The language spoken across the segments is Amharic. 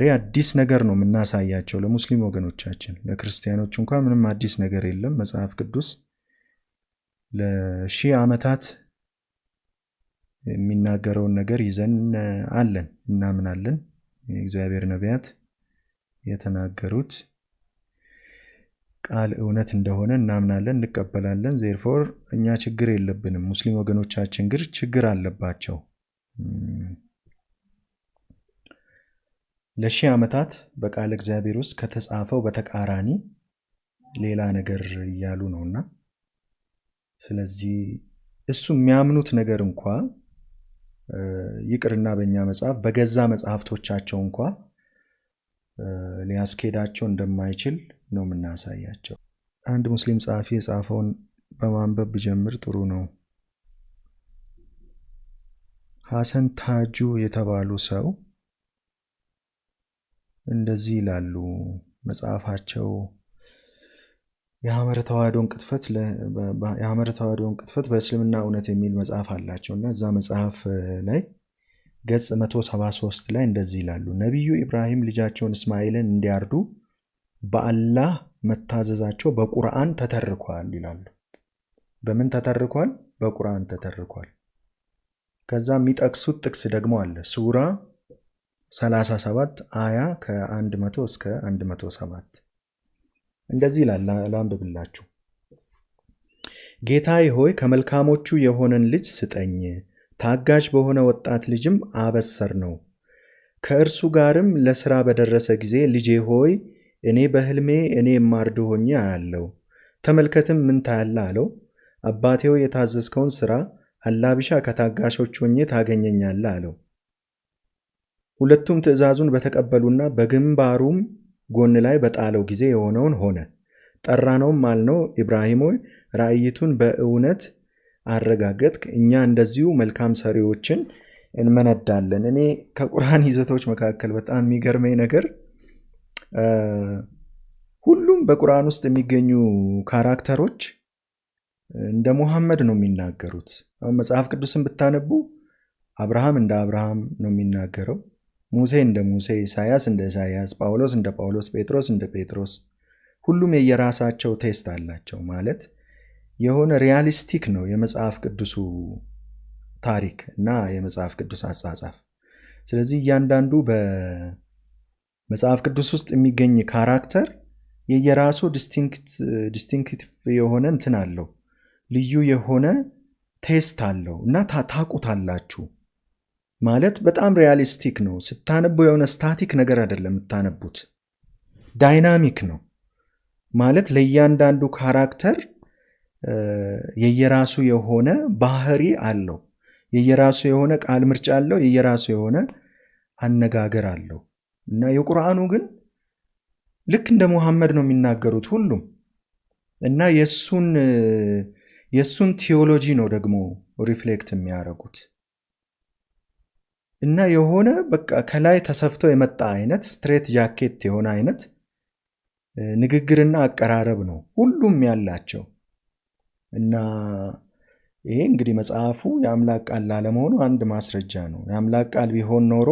ዛሬ አዲስ ነገር ነው የምናሳያቸው ለሙስሊም ወገኖቻችን። ለክርስቲያኖች እንኳን ምንም አዲስ ነገር የለም። መጽሐፍ ቅዱስ ለሺህ ዓመታት የሚናገረውን ነገር ይዘን አለን፣ እናምናለን። የእግዚአብሔር ነቢያት የተናገሩት ቃል እውነት እንደሆነ እናምናለን፣ እንቀበላለን። therefore እኛ ችግር የለብንም። ሙስሊም ወገኖቻችን ግን ችግር አለባቸው። ለሺህ ዓመታት በቃል እግዚአብሔር ውስጥ ከተጻፈው በተቃራኒ ሌላ ነገር እያሉ ነውና ስለዚህ እሱ የሚያምኑት ነገር እንኳን ይቅርና በእኛ መጽሐፍ በገዛ መጽሐፍቶቻቸው እንኳን ሊያስኬዳቸው እንደማይችል ነው የምናሳያቸው። አንድ ሙስሊም ጻፊ የጻፈውን በማንበብ ቢጀምር ጥሩ ነው። ሐሰን ታጁ የተባሉ ሰው እንደዚህ ይላሉ። መጽሐፋቸው የሐመረ ተዋህዶን ቅጥፈት በእስልምና እውነት የሚል መጽሐፍ አላቸውና እዛ መጽሐፍ ላይ ገጽ 173 ላይ እንደዚህ ይላሉ። ነብዩ ኢብራሂም ልጃቸውን እስማኤልን እንዲያርዱ በአላህ መታዘዛቸው በቁርአን ተተርኳል ይላሉ። በምን ተተርኳል? በቁርአን ተተርኳል። ከዛ የሚጠቅሱት ጥቅስ ደግሞ አለ። ሱራ 37 አያ ከ100 እስከ 107 እንደዚህ ይላል። ላንብብላችሁ። ጌታዬ ሆይ ከመልካሞቹ የሆነን ልጅ ስጠኝ፣ ታጋጅ በሆነ ወጣት ልጅም አበሰር ነው። ከእርሱ ጋርም ለሥራ በደረሰ ጊዜ ልጄ ሆይ እኔ በሕልሜ እኔ የማርድ ሆኜ አያለው፣ ተመልከትም ምን ታያለህ አለው። አባቴ ሆይ የታዘዝከውን ሥራ አላቢሻ ከታጋሾች ሆኜ ታገኘኛለህ አለው። ሁለቱም ትእዛዙን በተቀበሉና በግንባሩም ጎን ላይ በጣለው ጊዜ የሆነውን ሆነ። ጠራነውም አልነው፣ ኢብራሂም ሆይ ራእይቱን በእውነት አረጋገጥክ፣ እኛ እንደዚሁ መልካም ሰሪዎችን እንመነዳለን። እኔ ከቁርአን ይዘቶች መካከል በጣም የሚገርመኝ ነገር ሁሉም በቁርአን ውስጥ የሚገኙ ካራክተሮች እንደ ሙሐመድ ነው የሚናገሩት። አሁን መጽሐፍ ቅዱስን ብታነቡ አብርሃም እንደ አብርሃም ነው የሚናገረው፣ ሙሴ እንደ ሙሴ፣ ኢሳያስ እንደ ኢሳያስ፣ ጳውሎስ እንደ ጳውሎስ፣ ጴጥሮስ እንደ ጴጥሮስ። ሁሉም የየራሳቸው ቴስት አላቸው። ማለት የሆነ ሪያሊስቲክ ነው የመጽሐፍ ቅዱሱ ታሪክ እና የመጽሐፍ ቅዱስ አጻጻፍ። ስለዚህ እያንዳንዱ በመጽሐፍ ቅዱስ ውስጥ የሚገኝ ካራክተር የየራሱ ዲስቲንክቲቭ የሆነ እንትን አለው፣ ልዩ የሆነ ቴስት አለው እና ታቁታላችሁ። ማለት በጣም ሪያሊስቲክ ነው። ስታነቡ የሆነ ስታቲክ ነገር አይደለም የምታነቡት፣ ዳይናሚክ ነው። ማለት ለእያንዳንዱ ካራክተር የየራሱ የሆነ ባህሪ አለው፣ የየራሱ የሆነ ቃል ምርጫ አለው፣ የየራሱ የሆነ አነጋገር አለው እና የቁርአኑ ግን ልክ እንደ ሙሐመድ ነው የሚናገሩት ሁሉም እና የሱን ቲዮሎጂ ነው ደግሞ ሪፍሌክት የሚያደርጉት እና የሆነ በቃ ከላይ ተሰፍቶ የመጣ አይነት ስትሬት ጃኬት የሆነ አይነት ንግግርና አቀራረብ ነው ሁሉም ያላቸው እና ይሄ እንግዲህ መጽሐፉ የአምላክ ቃል ላለመሆኑ አንድ ማስረጃ ነው። የአምላክ ቃል ቢሆን ኖሮ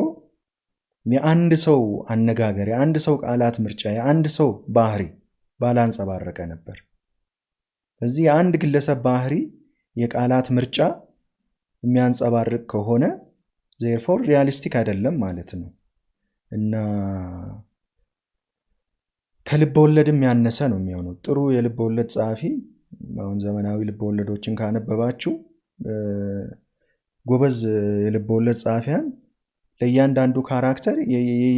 የአንድ ሰው አነጋገር፣ የአንድ ሰው ቃላት ምርጫ፣ የአንድ ሰው ባህሪ ባላንጸባረቀ ነበር። ስለዚህ የአንድ ግለሰብ ባህሪ የቃላት ምርጫ የሚያንጸባርቅ ከሆነ therefore ሪያሊስቲክ አይደለም ማለት ነው እና ከልብ ወለድም ያነሰ ነው የሚሆነው። ጥሩ የልብ ወለድ ጸሐፊ አሁን ዘመናዊ ልብ ወለዶችን ካነበባችሁ ጎበዝ የልብ ወለድ ጸሐፊያን ለእያንዳንዱ ካራክተር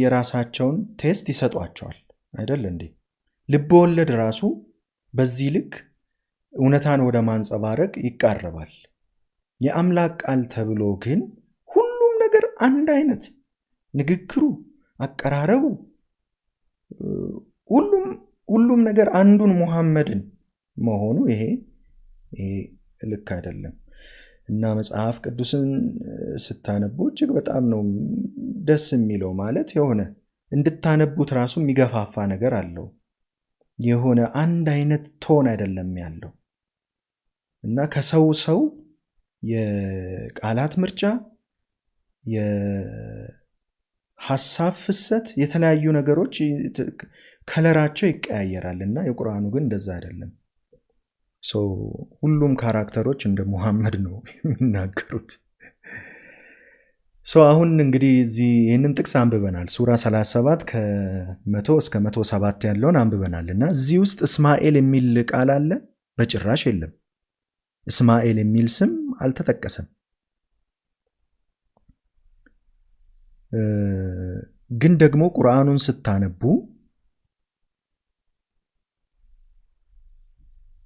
የራሳቸውን ቴስት ይሰጧቸዋል አይደል እንዴ? ልብ ወለድ ራሱ በዚህ ልክ እውነታን ወደ ማንጸባረቅ ይቃረባል። የአምላክ ቃል ተብሎ ግን ሁሉም ነገር አንድ አይነት፣ ንግግሩ፣ አቀራረቡ፣ ሁሉም ነገር አንዱን ሙሐመድን መሆኑ ይሄ ልክ አይደለም እና መጽሐፍ ቅዱስን ስታነቡ እጅግ በጣም ነው ደስ የሚለው። ማለት የሆነ እንድታነቡት ራሱ የሚገፋፋ ነገር አለው። የሆነ አንድ አይነት ቶን አይደለም ያለው እና ከሰው የቃላት ምርጫ፣ ሐሳብ ፍሰት፣ የተለያዩ ነገሮች ከለራቸው ይቀያየራልና የቁርአኑ ግን እንደዛ አይደለም። ሁሉም ካራክተሮች እንደ ሙሐመድ ነው የሚናገሩት። አሁን እንግዲህ ይህንን ጥቅስ አንብበናል። ሱራ 37 ከ100 እስከ 107 ያለውን አንብበናል እና እዚህ ውስጥ እስማኤል የሚል ቃል አለ? በጭራሽ የለም። እስማኤል የሚል ስም አልተጠቀሰም። ግን ደግሞ ቁርአኑን ስታነቡ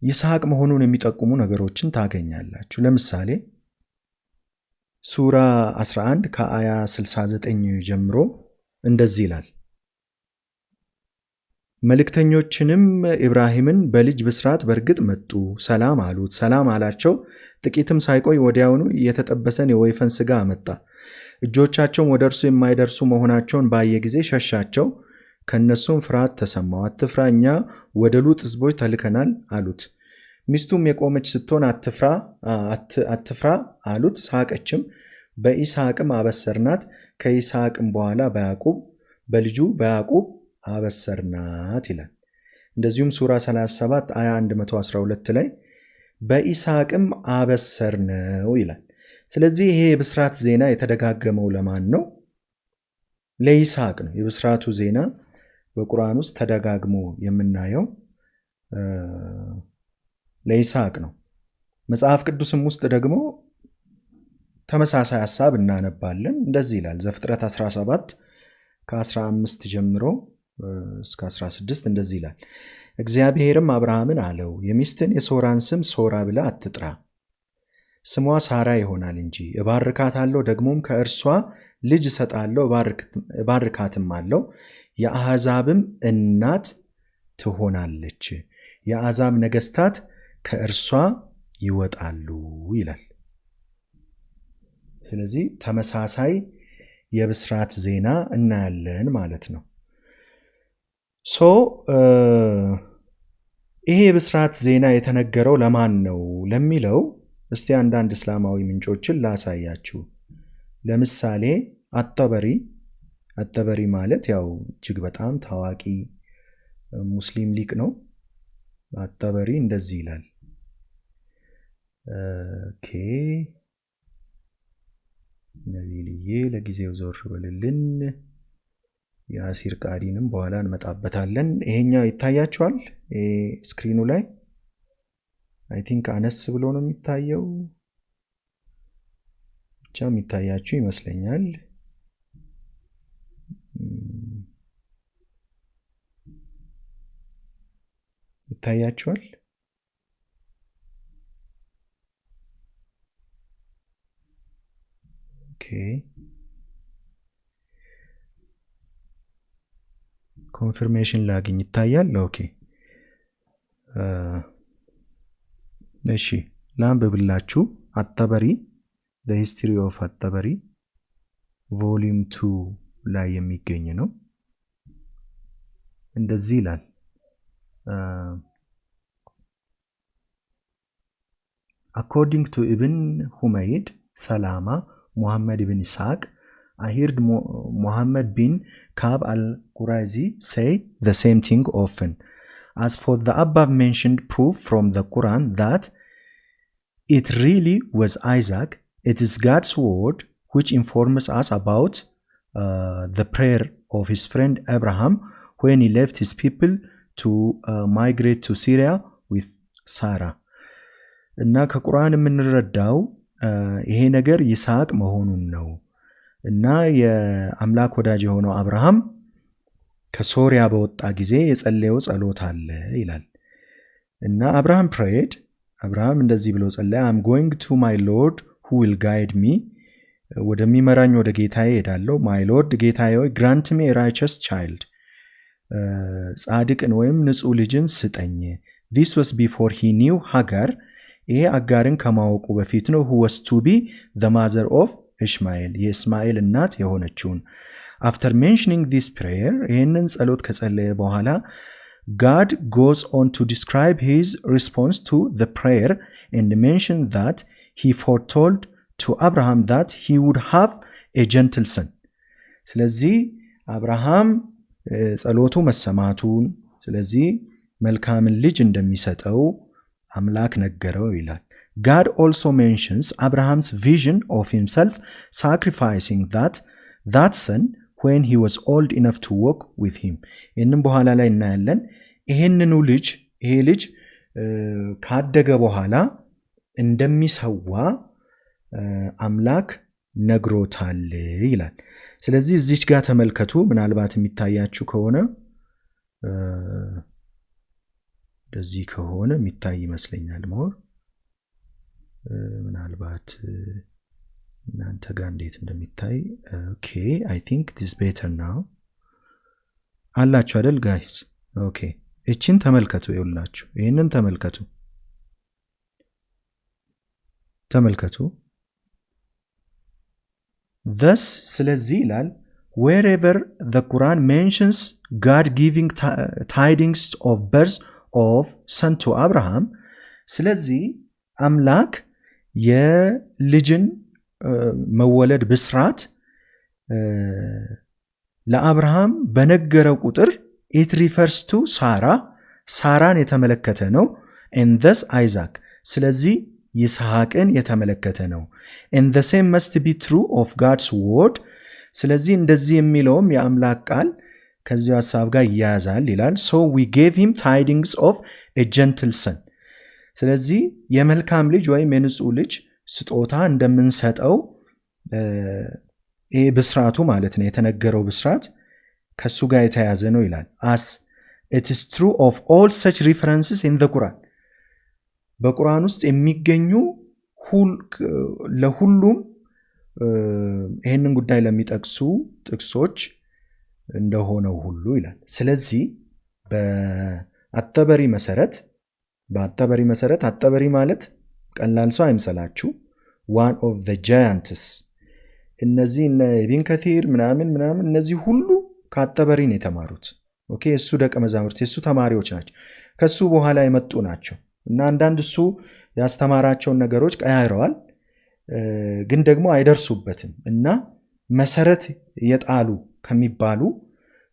ይስሐቅ መሆኑን የሚጠቁሙ ነገሮችን ታገኛላችሁ። ለምሳሌ ሱራ 11 ከአያ 69 ጀምሮ እንደዚህ ይላል። መልእክተኞችንም ኢብራሂምን በልጅ ብስራት በእርግጥ መጡ፣ ሰላም አሉት። ሰላም አላቸው። ጥቂትም ሳይቆይ ወዲያውኑ የተጠበሰን የወይፈን ሥጋ አመጣ። እጆቻቸውም ወደ እርሱ የማይደርሱ መሆናቸውን ባየ ጊዜ ሸሻቸው። ከእነሱም ፍርሃት ተሰማው። አትፍራ፣ እኛ ወደ ሉጥ ሕዝቦች ተልከናል አሉት። ሚስቱም የቆመች ስትሆን አትፍራ አሉት። ሳቀችም። በይስሐቅም አበሰርናት። ከይስሐቅም በኋላ በልጁ በያዕቁብ አበሰርናት ይላል። እንደዚሁም ሱራ 37 አያ 112 ላይ በይስሐቅም አበሰርነው ይላል። ስለዚህ ይሄ የብስራት ዜና የተደጋገመው ለማን ነው? ለይስሐቅ ነው። የብስራቱ ዜና በቁርአን ውስጥ ተደጋግሞ የምናየው ለይስሐቅ ነው። መጽሐፍ ቅዱስም ውስጥ ደግሞ ተመሳሳይ ሐሳብ እናነባለን። እንደዚህ ይላል። ዘፍጥረት 17 ከ15 ጀምሮ እስከ 16 እንደዚህ ይላል። እግዚአብሔርም አብርሃምን አለው፣ የሚስትን የሶራን ስም ሶራ ብለህ አትጥራ፣ ስሟ ሳራ ይሆናል እንጂ። እባርካታለሁ፣ ደግሞም ከእርሷ ልጅ እሰጣለሁ፣ እባርካትም አለው፣ የአሕዛብም እናት ትሆናለች፣ የአሕዛብ ነገሥታት ከእርሷ ይወጣሉ ይላል። ስለዚህ ተመሳሳይ የብስራት ዜና እናያለን ማለት ነው። ይሄ የብስራት ዜና የተነገረው ለማን ነው ለሚለው እስቲ አንዳንድ እስላማዊ ምንጮችን ላሳያችሁ። ለምሳሌ አጠበሪ ማለት ያው እጅግ በጣም ታዋቂ ሙስሊም ሊቅ ነው። አጠበሪ እንደዚህ ይላል። ነቢልዬ ለጊዜው ዞር በልልን። የአሲር ቃዲንም በኋላ እንመጣበታለን። ይሄኛው ይታያችኋል ስክሪኑ ላይ አይ ቲንክ አነስ ብሎ ነው የሚታየው፣ ብቻ የሚታያችሁ ይመስለኛል። ይታያችኋል? ኮንፈርሜሽን ላግኝ። ይታያል? ኦኬ እሺ፣ ላንብብላችሁ። አጠበሪ ዘ ሂስትሪ ኦፍ አጠበሪ ቮሊዩም 2 ላይ የሚገኝ ነው። እንደዚህ ይላል። According to Ibn Humayd Salama, Muhammad ibn Ishaq, I heard Muhammad bin Ka'b al-Qurayzi say the same thing often. As for the above mentioned proof from the Quran that it really was Isaac, it is God's word which informs us about the prayer of his friend Abraham when he left his people to migrate to Syria with Sarah. እና ከቁርአን የምንረዳው ይሄ ነገር ይስሐቅ መሆኑን ነው። እና የአምላክ ወዳጅ የሆነው አብርሃም ከሶሪያ በወጣ ጊዜ የጸለየው ጸሎት አለ ይላል። እና አብርሃም እንደዚህ ብሎ ጸለየ። I'm going to my Lord who will guide me. ወደሚመራኝ ወደ ጌታዬ ሄዳለሁ። My Lord, ጌታዬ ሆይ grant me a righteous child. ጻድቅን ወይም ንጹሕ ልጅን ስጠኝ። This was before he knew Hagar. ይሄ አጋርን ከማወቁ በፊት ነው። who was to be the mother of Ishmael, የእስማኤል እናት የሆነችውን። After mentioning this prayer, ይህንን ጸሎት ከጸለየ በኋላ God goes on to describe his response to the prayer and mention that he foretold to Abraham that he would have a gentle son. ስለዚህ አብርሃም ጸሎቱ መሰማቱን ስለዚህ መልካምን ልጅ እንደሚሰጠው አምላክ ነገረው ይላል። God also mentions Abraham's vision of himself sacrificing that son when he was old enough to walk with him. ይህንን በኋላ ላይ እናያለን። ይሄ ልጅ ካደገ በኋላ እንደሚሰዋ አምላክ ነግሮታል ይላል። ስለዚህ እዚች ጋር ተመልከቱ። ምናልባት የሚታያችሁ ከሆነ እንደዚህ ከሆነ የሚታይ ይመስለኛል። ምናልባት እናንተ ጋር እንዴት እንደሚታይ ኦኬ አይ ቲንክ this better now አላችሁ አይደል ጋይስ? ኦኬ እቺን ተመልከቱ። ይኸውላችሁ ይሄንን ተመልከቱ። thus ስለዚህ ይላል wherever the Quran mentions God giving tidings of birth of son to Abraham ስለዚህ አምላክ የልጅን መወለድ ብስራት ለአብርሃም በነገረው ቁጥር it refers to ሳራን የተመለከተ ነው and thus Isaac ስለዚህ ይስሐቅን የተመለከተ ነው and the same must be true of God's word ስለዚህ እንደዚህ የሚለውም የአምላክ ቃል ከዚህ ሐሳብ ጋር ይያዛል ይላል so we gave him tidings of a gentle son ስለዚህ የመልካም ልጅ ወይም የንጹህ ልጅ ስጦታ እንደምንሰጠው ይሄ ብስራቱ ማለት ነው የተነገረው ብስራት ከሱ ጋር የተያዘ ነው ይላል as it is true of all such references in the Quran በቁርአን ውስጥ የሚገኙ ለሁሉም ይሄንን ጉዳይ ለሚጠቅሱ ጥቅሶች እንደሆነው ሁሉ ይላል ስለዚህ በአጠበሪ መሰረት አጠበሪ ማለት ቀላል ሰው አይምሰላችሁ one of the giants እነዚህ ኢብን ከቲር ምናምን እነዚህ ሁሉ ከአጠበሪ ነው የተማሩት ኦኬ እሱ ደቀ መዛሙርት እሱ ተማሪዎች ናቸው ከሱ በኋላ የመጡ ናቸው እና አንዳንድ እሱ ያስተማራቸውን ነገሮች ቀያይረዋል ግን ደግሞ አይደርሱበትም እና መሰረት የጣሉ ከሚባሉ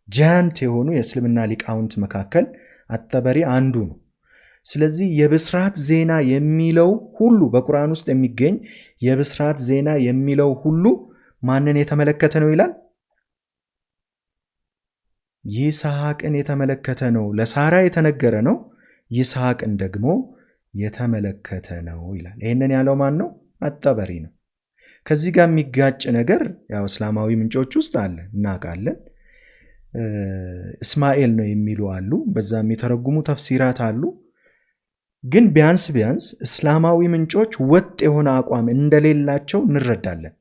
ጃንት የሆኑ የእስልምና ሊቃውንት መካከል አጠበሪ አንዱ ነው ስለዚህ የብስራት ዜና የሚለው ሁሉ በቁርአን ውስጥ የሚገኝ የብስራት ዜና የሚለው ሁሉ ማንን የተመለከተ ነው ይላል ይስሐቅን የተመለከተ ነው ለሳራ የተነገረ ነው ይስሐቅን ደግሞ የተመለከተ ነው ይላል ይሄንን ያለው ማን ነው አጠበሪ ነው ከዚህ ጋር የሚጋጭ ነገር ያው እስላማዊ ምንጮች ውስጥ አለ እናቃለን እስማኤል ነው የሚሉ አሉ በዛም የተረጉሙ ተፍሲራት አሉ ግን ቢያንስ እስላማዊ ምንጮች ወጥ የሆነ አቋም እንደሌላቸው እንረዳለን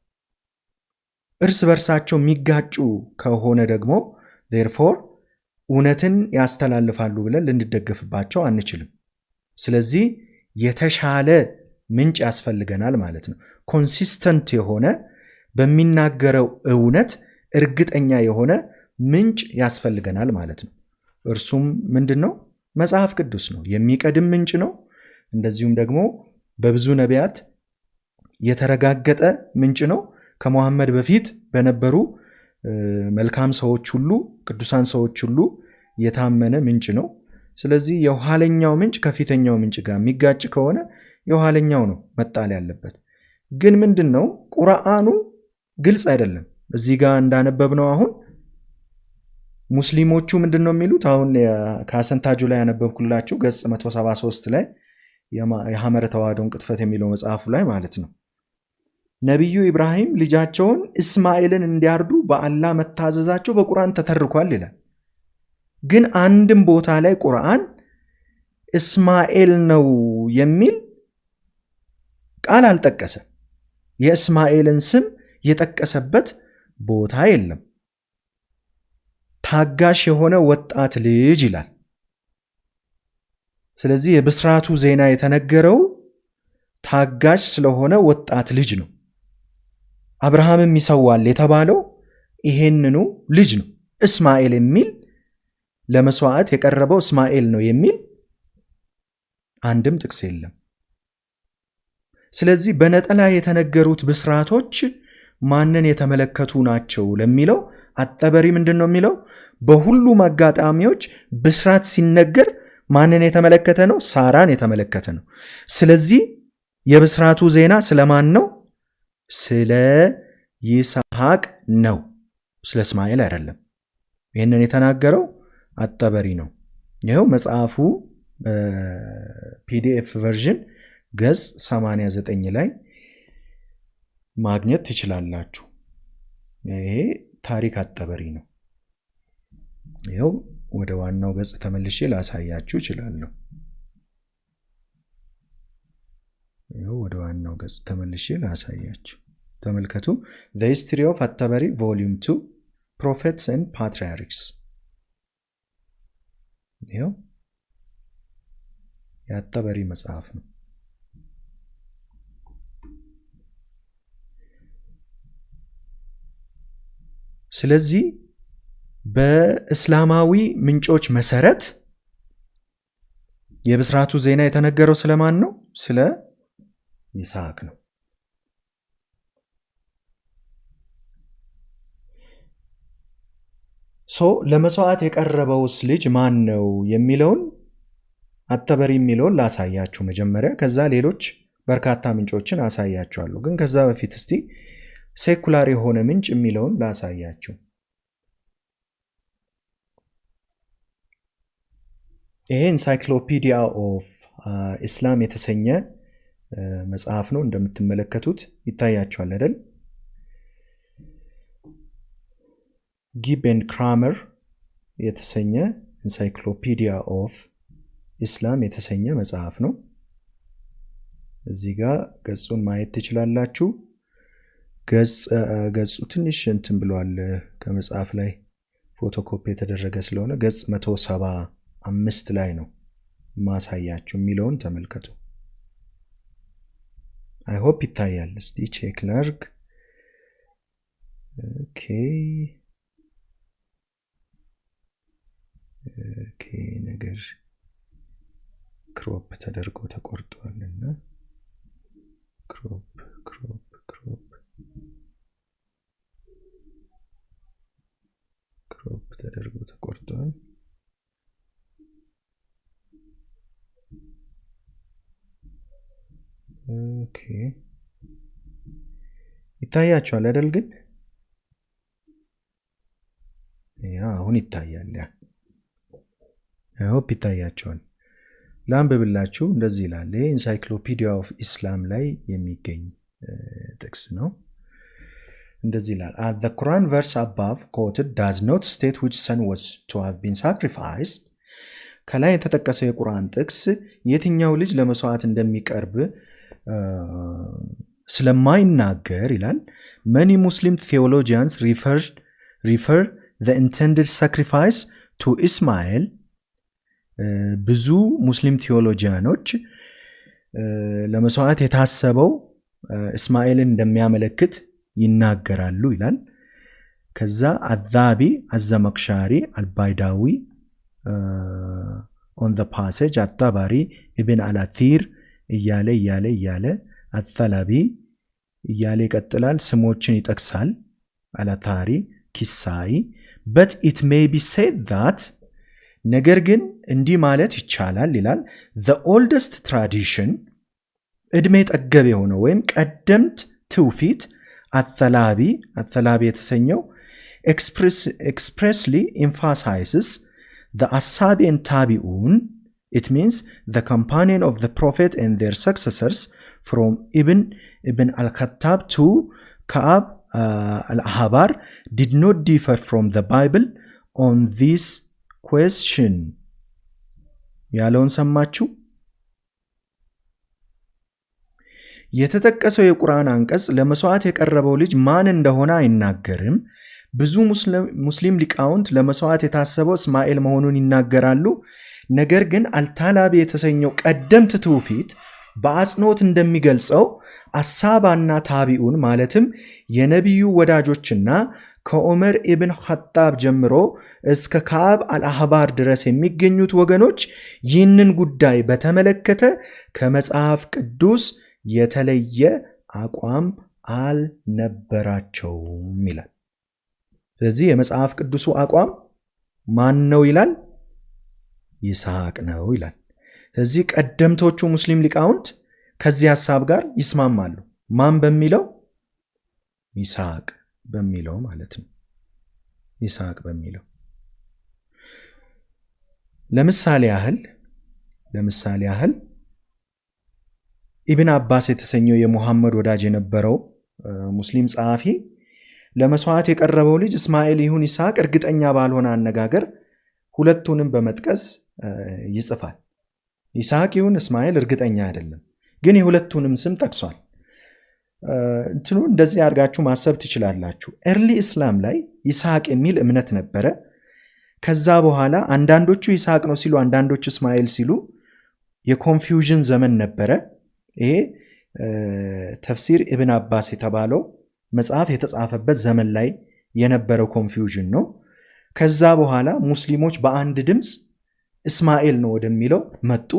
እርስ በርሳቸው የሚጋጩ ከሆነ ደግሞ therefore እውነትን ያስተላልፋሉ ብለን ልንደገፍባቸው አንችልም ስለዚህ የተሻለ ምንጭ ያስፈልገናል ማለት ነው ኮንሲስተንት የሆነ በሚናገረው እውነት እርግጠኛ የሆነ ምንጭ ያስፈልገናል ማለት ነው እርሱም ምንድነው መጽሐፍ ቅዱስ ነው የሚቀድም ምንጭ ነው እንደዚሁም ደግሞ በብዙ ነቢያት የተረጋገጠ ምንጭ ነው ከመሐመድ በፊት በነበሩ መልካም ሰዎች ሁሉ ቅዱሳን ሰዎች ሁሉ የታመነ ምንጭ ነው ስለዚህ የኋለኛው ምንጭ ከፊተኛው ምንጭ ጋር የሚጋጭ ከሆነ የኋለኛው ነው መጣል ያለበት ግን ምንድነው ቁርአኑ ግልጽ አይደለም እዚህ ጋር እንዳነበብነው አሁን ሙስሊሞቹ ምንድነው የሚሉት አሁን ከአሰንታጁ ላይ ያነበብኩላችሁ ገጽ 173 ላይ የሐመረ ተዋዶን ቅጥፈት የሚለው መጽሐፉ ላይ ማለት ነው ነብዩ ኢብራሂም ልጃቸውን እስማኤልን እንዲያርዱ በአላህ መታዘዛቸው በቁርአን ተተርኳል ይላል ግን አንድም ቦታ ላይ ቁርአን እስማኤል ነው የሚል ቃል አልጠቀሰም የእስማኤልን ስም የጠቀሰበት ቦታ የለም ታጋሽ የሆነ ወጣት ልጅ ይላል ስለዚህ የብስራቱ ዜና የተነገረው ታጋሽ ስለሆነ ወጣት ልጅ ነው አብርሃምም ይሰዋል የተባለው ይሄንኑ ልጅ ነው እስማኤል የሚል ለመስዋዕት የቀረበው እስማኤል ነው የሚል አንድም ጥቅስ የለም ስለዚህ በነጠላ የተነገሩት ብስራቶች ማንን የተመለከቱ ናቸው ለሚለው አጠበሪ ምንድነው የሚለው? በሁሉም አጋጣሚዎች ብስራት ሲነገር ማንን የተመለከተ ነው? ሳራን የተመለከተ ነው። ስለዚህ የብስራቱ ዜና ስለማን ነው? ስለ ይስሐቅ ነው፣ ስለ እስማኤል አይደለም። ይህንን የተናገረው አጠበሪ ነው። ይኸው መጽሐፉ ፒዲኤፍ ቨርዥን ገጽ 89 ላይ ማግኘት ትችላላችሁ። ይሄ ታሪክ አጠበሪ ነው። ይኸው ወደ ዋናው ገጽ ተመልሼ ላሳያችሁ እችላለሁ። ይኸው ወደ ዋናው ገጽ ተመልሼ ላሳያችሁ። ተመልከቱ። The History of አጠበሪ ቮሊዩም 2 Prophets and Patriarchs። ይኸው የአጠበሪ መጽሐፍ ነው። ስለዚህ በእስላማዊ ምንጮች መሰረት የብስራቱ ዜና የተነገረው ስለማን ነው? ስለ ይስሐቅ ነው። ለመስዋዕት የቀረበውስ ልጅ ማን ነው የሚለውን አጠበሪ የሚለውን ላሳያችሁ መጀመሪያ፣ ከዛ ሌሎች በርካታ ምንጮችን አሳያችኋለሁ። ግን ከዛ በፊት እስቲ ሴኩላር የሆነ ምንጭ የሚለውን ላሳያችሁ። ይሄ ኢንሳይክሎፒዲያ ኦፍ ኢስላም የተሰኘ መጽሐፍ ነው። እንደምትመለከቱት ይታያችኋል አይደል? ጊብ ኤንድ ክራመር የተሰኘ ኢንሳይክሎፒዲያ ኦፍ ኢስላም የተሰኘ መጽሐፍ ነው። እዚህ ጋር ገጹን ማየት ትችላላችሁ። ገጹ ትንሽ እንትን ብሏል፣ ከመጽሐፍ ላይ ፎቶኮፒ የተደረገ ስለሆነ ገጽ 175 ላይ ነው ማሳያችሁ የሚለውን ተመልከቱ። አይ ሆፕ ይታያል። እስቲ ቼክ ላርግ። ኦኬ ነገር ክሮፕ ተደርጎ ተቆርጧልና ክሮፕ ተደርጎ ተቆርጧል። ኦኬ ይታያችኋል አይደል? ግን አሁን ይታያል። ሆፕ ይታያችኋል። ላንብብላችሁ። እንደዚህ ይላል። ኢንሳይክሎፒዲያ ኦፍ ኢስላም ላይ የሚገኝ ጥቅስ ነው። እንደዚህ ይላል። the Quran verse above quoted does not state which son was to have been sacrificed። ከላይ የተጠቀሰው የቁርአን ጥቅስ የትኛው ልጅ ለመስዋዕት እንደሚቀርብ ስለማይናገር ይላል። many Muslim theologians refer the intended sacrifice to Ismail። ብዙ ሙስሊም ቴዎሎጂያኖች ለመስዋዕት የታሰበው እስማኤልን እንደሚያመለክት ይናገራሉ ይላል። ከዛ አዛቢ አዘመክሻሪ አልባይዳዊ on the passage አጣባሪ ኢብን አላቲር እያለ አተላቢ እያለ ይቀጥላል። ስሞችን ይጠቅሳል። አላታሪ፣ ኪሳይ but it may be said that ነገር ግን እንዲህ ማለት ይቻላል ይላል። the oldest tradition እድሜ ጠገብ የሆነው ወይም ቀደምት ትውፊት አተላቢ የተሰኘው expressly emphasizes the asabi and tabi'un. It means the companion of the prophet and their successors from Ibn al-Khattab to Ka'ab al-Ahbar did not differ from the Bible on this question ያለውን ሰማችሁ? የተጠቀሰው የቁርአን አንቀጽ ለመስዋዕት የቀረበው ልጅ ማን እንደሆነ አይናገርም። ብዙ ሙስሊም ሊቃውንት ለመስዋዕት የታሰበው እስማኤል መሆኑን ይናገራሉ። ነገር ግን አልታላቢ የተሰኘው ቀደምት ትውፊት በአጽንኦት እንደሚገልጸው አሳባና ታቢኡን ማለትም የነቢዩ ወዳጆችና ከዑመር ኢብን ኸጣብ ጀምሮ እስከ ከዓብ አልአህባር ድረስ የሚገኙት ወገኖች ይህንን ጉዳይ በተመለከተ ከመጽሐፍ ቅዱስ የተለየ አቋም አልነበራቸውም ይላል። ስለዚህ የመጽሐፍ ቅዱሱ አቋም ማን ነው ይላል? ይስሐቅ ነው ይላል። ስለዚህ ቀደምቶቹ ሙስሊም ሊቃውንት ከዚህ ሐሳብ ጋር ይስማማሉ። ማን በሚለው? ይስሐቅ በሚለው ማለት ነው። ይስሐቅ በሚለው ለምሳሌ ያህል ኢብን አባስ የተሰኘው የሙሐመድ ወዳጅ የነበረው ሙስሊም ጸሐፊ ለመስዋዕት የቀረበው ልጅ እስማኤል ይሁን ይስሐቅ እርግጠኛ ባልሆነ አነጋገር ሁለቱንም በመጥቀስ ይጽፋል። ይስሐቅ ይሁን እስማኤል እርግጠኛ አይደለም፣ ግን የሁለቱንም ስም ጠቅሷል። እንትኑ እንደዚህ አድርጋችሁ ማሰብ ትችላላችሁ። ኤርሊ እስላም ላይ ይስሐቅ የሚል እምነት ነበረ። ከዛ በኋላ አንዳንዶቹ ይስሐቅ ነው ሲሉ፣ አንዳንዶቹ እስማኤል ሲሉ የኮንፊውዥን ዘመን ነበረ። ይሄ ተፍሲር ኢብን አባስ የተባለው መጽሐፍ የተጻፈበት ዘመን ላይ የነበረው ኮንፊውዥን ነው። ከዛ በኋላ ሙስሊሞች በአንድ ድምፅ እስማኤል ነው ወደሚለው መጡ።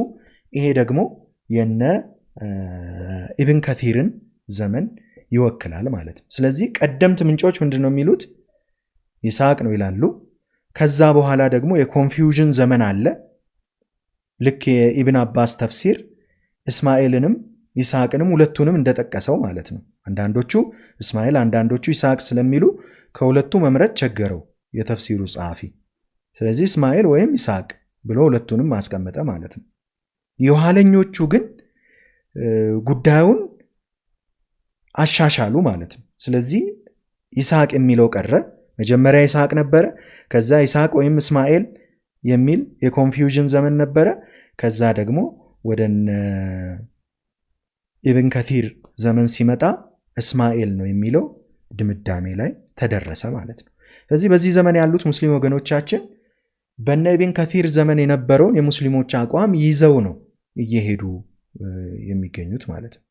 ይሄ ደግሞ የነ ኢብን ከቲርን ዘመን ይወክላል ማለት ነው። ስለዚህ ቀደምት ምንጮች ምንድነው የሚሉት? ይስሐቅ ነው ይላሉ። ከዛ በኋላ ደግሞ የኮንፊውዥን ዘመን አለ። ልክ የኢብን አባስ ተፍሲር እስማኤልንም ይስሐቅንም ሁለቱንም እንደጠቀሰው ማለት ነው። አንዳንዶቹ እስማኤል አንዳንዶቹ ይስሐቅ ስለሚሉ ከሁለቱ መምረጥ ቸገረው የተፍሲሩ ጸሐፊ። ስለዚህ እስማኤል ወይም ይስሐቅ ብሎ ሁለቱንም ማስቀመጠ ማለት ነው። የኋለኞቹ ግን ጉዳዩን አሻሻሉ ማለት ነው። ስለዚህ ይስሐቅ የሚለው ቀረ። መጀመሪያ ይስሐቅ ነበረ። ከዛ ይስሐቅ ወይም እስማኤል የሚል የኮንፊውዥን ዘመን ነበረ። ከዛ ደግሞ ወደ ኢብን ከቲር ዘመን ሲመጣ እስማኤል ነው የሚለው ድምዳሜ ላይ ተደረሰ ማለት ነው። ስለዚህ በዚህ ዘመን ያሉት ሙስሊም ወገኖቻችን በነ ኢብን ከቲር ዘመን የነበረውን የሙስሊሞች አቋም ይዘው ነው እየሄዱ የሚገኙት ማለት ነው።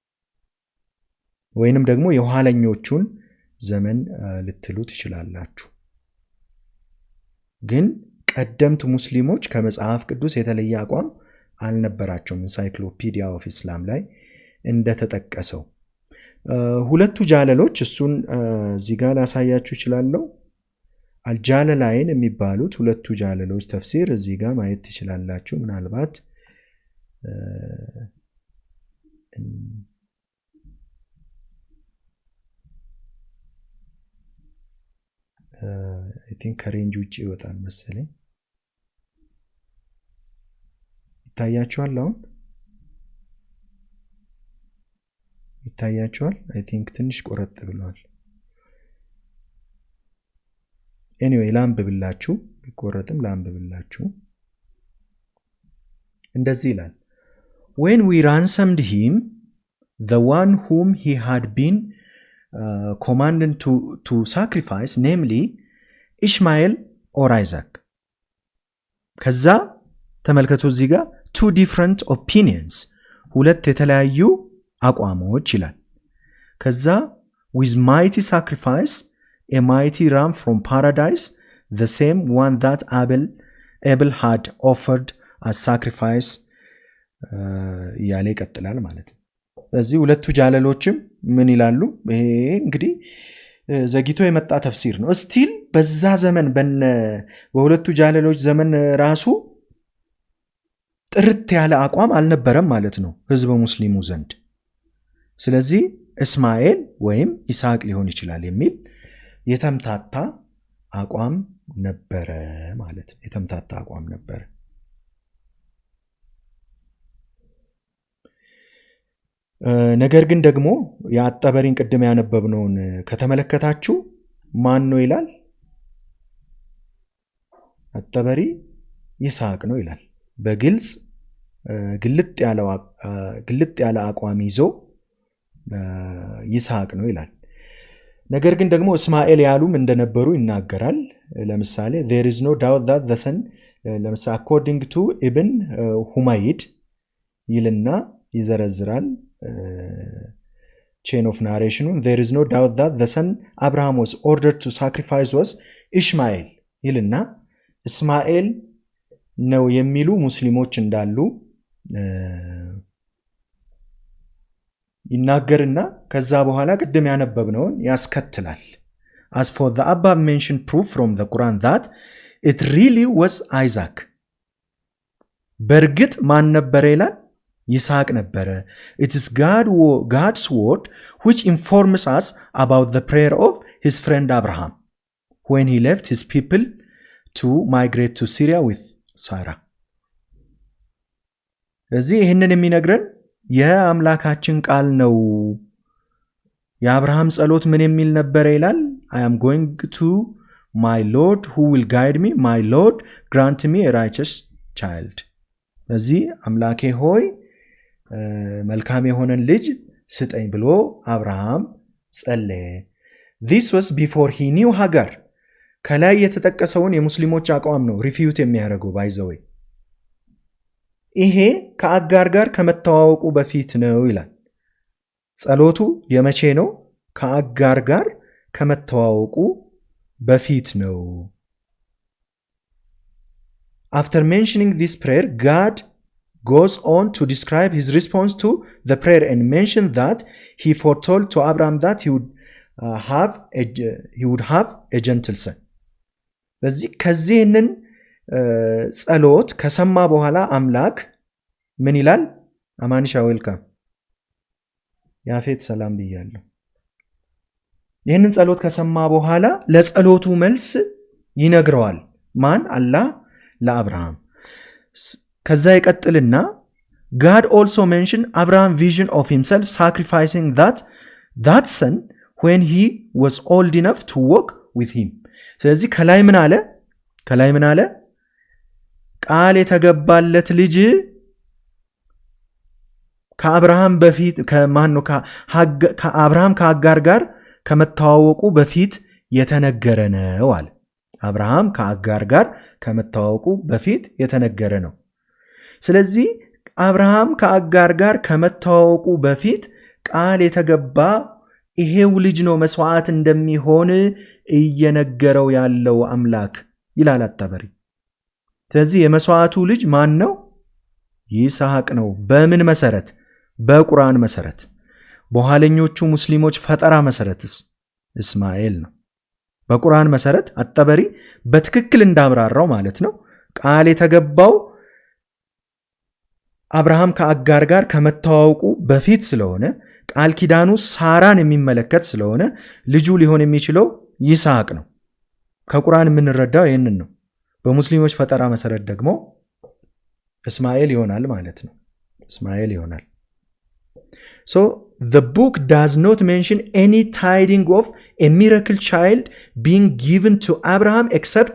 ወይንም ደግሞ የኋለኞቹን ዘመን ልትሉ ትችላላችሁ። ግን ቀደምት ሙስሊሞች ከመጽሐፍ ቅዱስ የተለየ አቋም አልነበራቸውም። ኢንሳይክሎፒዲያ ኦፍ ኢስላም ላይ እንደተጠቀሰው ሁለቱ ጃለሎች፣ እሱን እዚህ ጋር ላሳያችሁ እችላለሁ። አልጃለላይን የሚባሉት ሁለቱ ጃለሎች ተፍሲር እዚህ ጋር ማየት ትችላላችሁ። ምናልባት አይ ቲንክ ከሬንጅ ውጭ ይወጣል መሰለኝ። ይታያችኋል? አሁን ይታያችኋል? አይ ቲንክ ትንሽ ቆረጥ ብሏል። ኤኒዌይ ላንብብላችሁ፣ ቢቆረጥም ላንብብላችሁ። እንደዚህ ይላል: When we ransomed him, the one whom he had been commanded to sacrifice, namely Ishmael or Isaac. ከዛ ተመልከቱ እዚህ ጋር two different opinions፣ ሁለት የተለያዩ አቋሞች ይላል። ከዛ with mighty sacrifice, a mighty ram from paradise, the same one that Abel had offered as sacrifice እያለ ይቀጥላል ማለት ነው። ስለዚህ ሁለቱ ጃለሎችም ምን ይላሉ? ይሄ እንግዲህ ዘግይቶ የመጣ ተፍሲር ነው። ስቲል በዛ ዘመን በሁለቱ ጃለሎች ዘመን ራሱ ጥርት ያለ አቋም አልነበረም ማለት ነው ህዝበ ሙስሊሙ ዘንድ። ስለዚህ እስማኤል ወይም ይስሐቅ ሊሆን ይችላል የሚል የተምታታ አቋም ነበረ ማለት ነው። የተምታታ አቋም ነበረ። ነገር ግን ደግሞ የአጠበሪን ቅድም ያነበብነውን ከተመለከታችሁ ማን ነው ይላል? አጠበሪ ይስሐቅ ነው ይላል። በግልጽ ግልጥ ያለ አቋም ይዞ ይስሐቅ ነው ይላል። ነገር ግን ደግሞ እስማኤል ያሉም እንደነበሩ ይናገራል። ለምሳሌ there is no doubt that the son ለምሳሌ according to Ibn ሁማይድ ይልና ይዘረዝራል chain of narration. There is no doubt that the son Abraham was ordered to sacrifice was Ishmael ይልና እስማኤል ነው የሚሉ ሙስሊሞች እንዳሉ ይናገርና ከዛ በኋላ ቅድም ያነበብነውን ያስከትላል። as for the above mentioned proof from the Quran that it really was Isaac. በእርግጥ ማን ነበረ ይላል? ይስሐቅ ነበረ። It is God's word which informs us about the prayer of his friend Abraham when he left his people to migrate to Syria with Sarah. ስለዚህ ይህንን የሚነግረን የአምላካችን ቃል ነው። የአብርሃም ጸሎት ምን የሚል ነበረ ይላል? I am going to my Lord who will guide me. My Lord grant me a righteous child. ስለዚህ አምላኬ ሆይ መልካም የሆነን ልጅ ስጠኝ ብሎ አብርሃም ጸለየ። This was before he knew Hagar. ከላይ የተጠቀሰውን የሙስሊሞች አቋም ነው ሪፊዩት የሚያደርገው ባይዘወይ። ይሄ ከአጋር ጋር ከመተዋወቁ በፊት ነው ይላል። ጸሎቱ የመቼ ነው? ከአጋር ጋር ከመተዋወቁ በፊት ነው። After mentioning this prayer, God goes on to describe his response to the prayer and mention that he foretold to Abraham that he would have a gentle son. በዚህ ከዚህንን ጸሎት ከሰማ በኋላ አምላክ ምን ይላል? አማንሻ ዌልካም ያፌት ሰላም ብያለሁ። ይህንን ጸሎት ከሰማ በኋላ ለጸሎቱ መልስ ይነግረዋል። ማን? አላህ ለአብርሃም። ከዛ ይቀጥልና God also mentioned Abraham's vision of himself sacrificing that son when he was old enough to walk with him. ስለዚህ ከላይ ምን አለ? ቃል የተገባለት ልጅ ከአብርሃም በፊት ከአብርሃም ከአጋር ጋር ከመተዋወቁ በፊት የተነገረ ነው አለ። አብርሃም ከአጋር ጋር ከመተዋወቁ በፊት የተነገረ ነው። ስለዚህ አብርሃም ከአጋር ጋር ከመተዋወቁ በፊት ቃል የተገባ ይሄው ልጅ ነው መስዋዕት እንደሚሆን እየነገረው ያለው አምላክ ይላል አጣበሪ። ስለዚህ የመስዋዕቱ ልጅ ማን ነው? ይስሐቅ ነው። በምን መሰረት? በቁርአን መሰረት። በኋለኞቹ ሙስሊሞች ፈጠራ መሰረትስ እስማኤል ነው። በቁርአን መሰረት አጣበሪ በትክክል እንዳብራራው ማለት ነው ቃል የተገባው አብርሃም ከአጋር ጋር ከመተዋወቁ በፊት ስለሆነ ቃል ኪዳኑ ሳራን የሚመለከት ስለሆነ ልጁ ሊሆን የሚችለው ይስሐቅ ነው። ከቁርአን የምንረዳው ይህንን ነው። በሙስሊሞች ፈጠራ መሰረት ደግሞ እስማኤል ይሆናል ማለት ነው። እስማኤል ይሆናል። So the book does not mention any tiding of a miracle child being given to Abraham except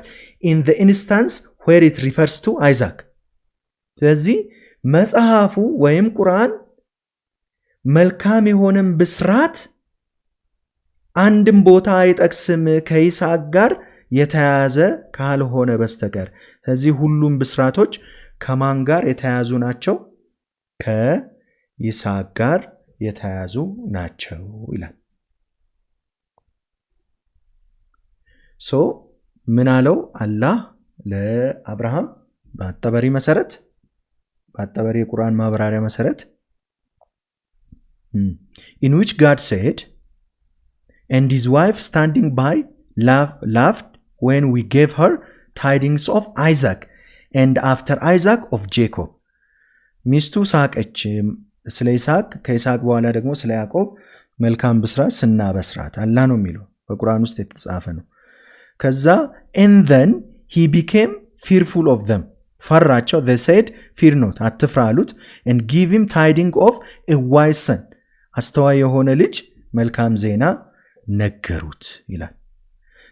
in the instance where it refers to Isaac. ስለዚህ መጽሐፉ ወይም ቁርአን መልካም የሆነን ብስራት አንድም ቦታ አይጠቅስም ከይስሐቅ ጋር የተያያዘ ካልሆነ በስተቀር። ስለዚህ ሁሉም ብስራቶች ከማን ጋር የተያያዙ ናቸው? ከይስሐቅ ጋር የተያያዙ ናቸው ይላል። ምን አለው አላህ ለአብርሃም በአጠበሪ መሰረት፣ በአጠበሪ የቁርአን ማብራሪያ መሰረት in which God said, and his wife standing by laughed when we gave her tidings of Isaac and after Isaac of Jacob. ሚስቱ ሳቀች ስለ ይስሐቅ፣ ከይስሐቅ በኋላ ደግሞ ስለ ያዕቆብ መልካም ብስራት ስናበስራት። አላህ ነው የሚለው፣ በቁርአን ውስጥ የተጻፈ ነው። ከዛ and then he became fearful of them, ፈራቸው። they said fear not, አትፍራ አሉት። and give him tiding of a wise son, አስተዋይ የሆነ ልጅ መልካም ዜና ነገሩት ይላል።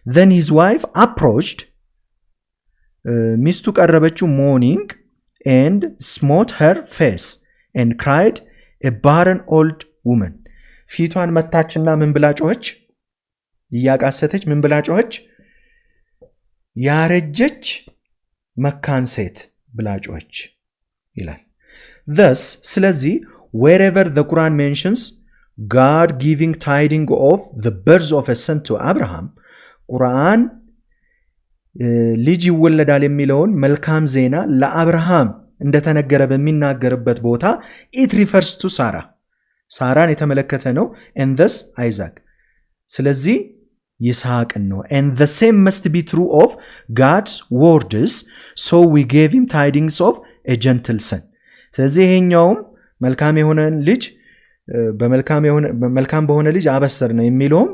then his wife approached, ሚስቱ ቀረበችው mourning and smote her face and cried a barren old woman. ፊቷን መታችና ምን ብላ ጮኸች? እያቃሰተች ምን ብላ ጮኸች? ያረጀች መካን ሴት ብላ ጮኸች ይላል። thus ስለዚህ wherever the Quran mentions God giving tiding of the birth of a son to Abraham, ቁርአን ልጅ ይወለዳል የሚለውን መልካም ዜና ለአብርሃም እንደተነገረ በሚናገርበት ቦታ it refers to ሳራን የተመለከተ ነው and thus Isaac። ስለዚህ ይስሐቅን ነው። and the same must be true of God's words, so we gave him tidings of a gentle son. ስለዚህ ይሄኛውም መልካም የሆነን ልጅ መልካም በሆነ ልጅ አበሰር ነው የሚለውም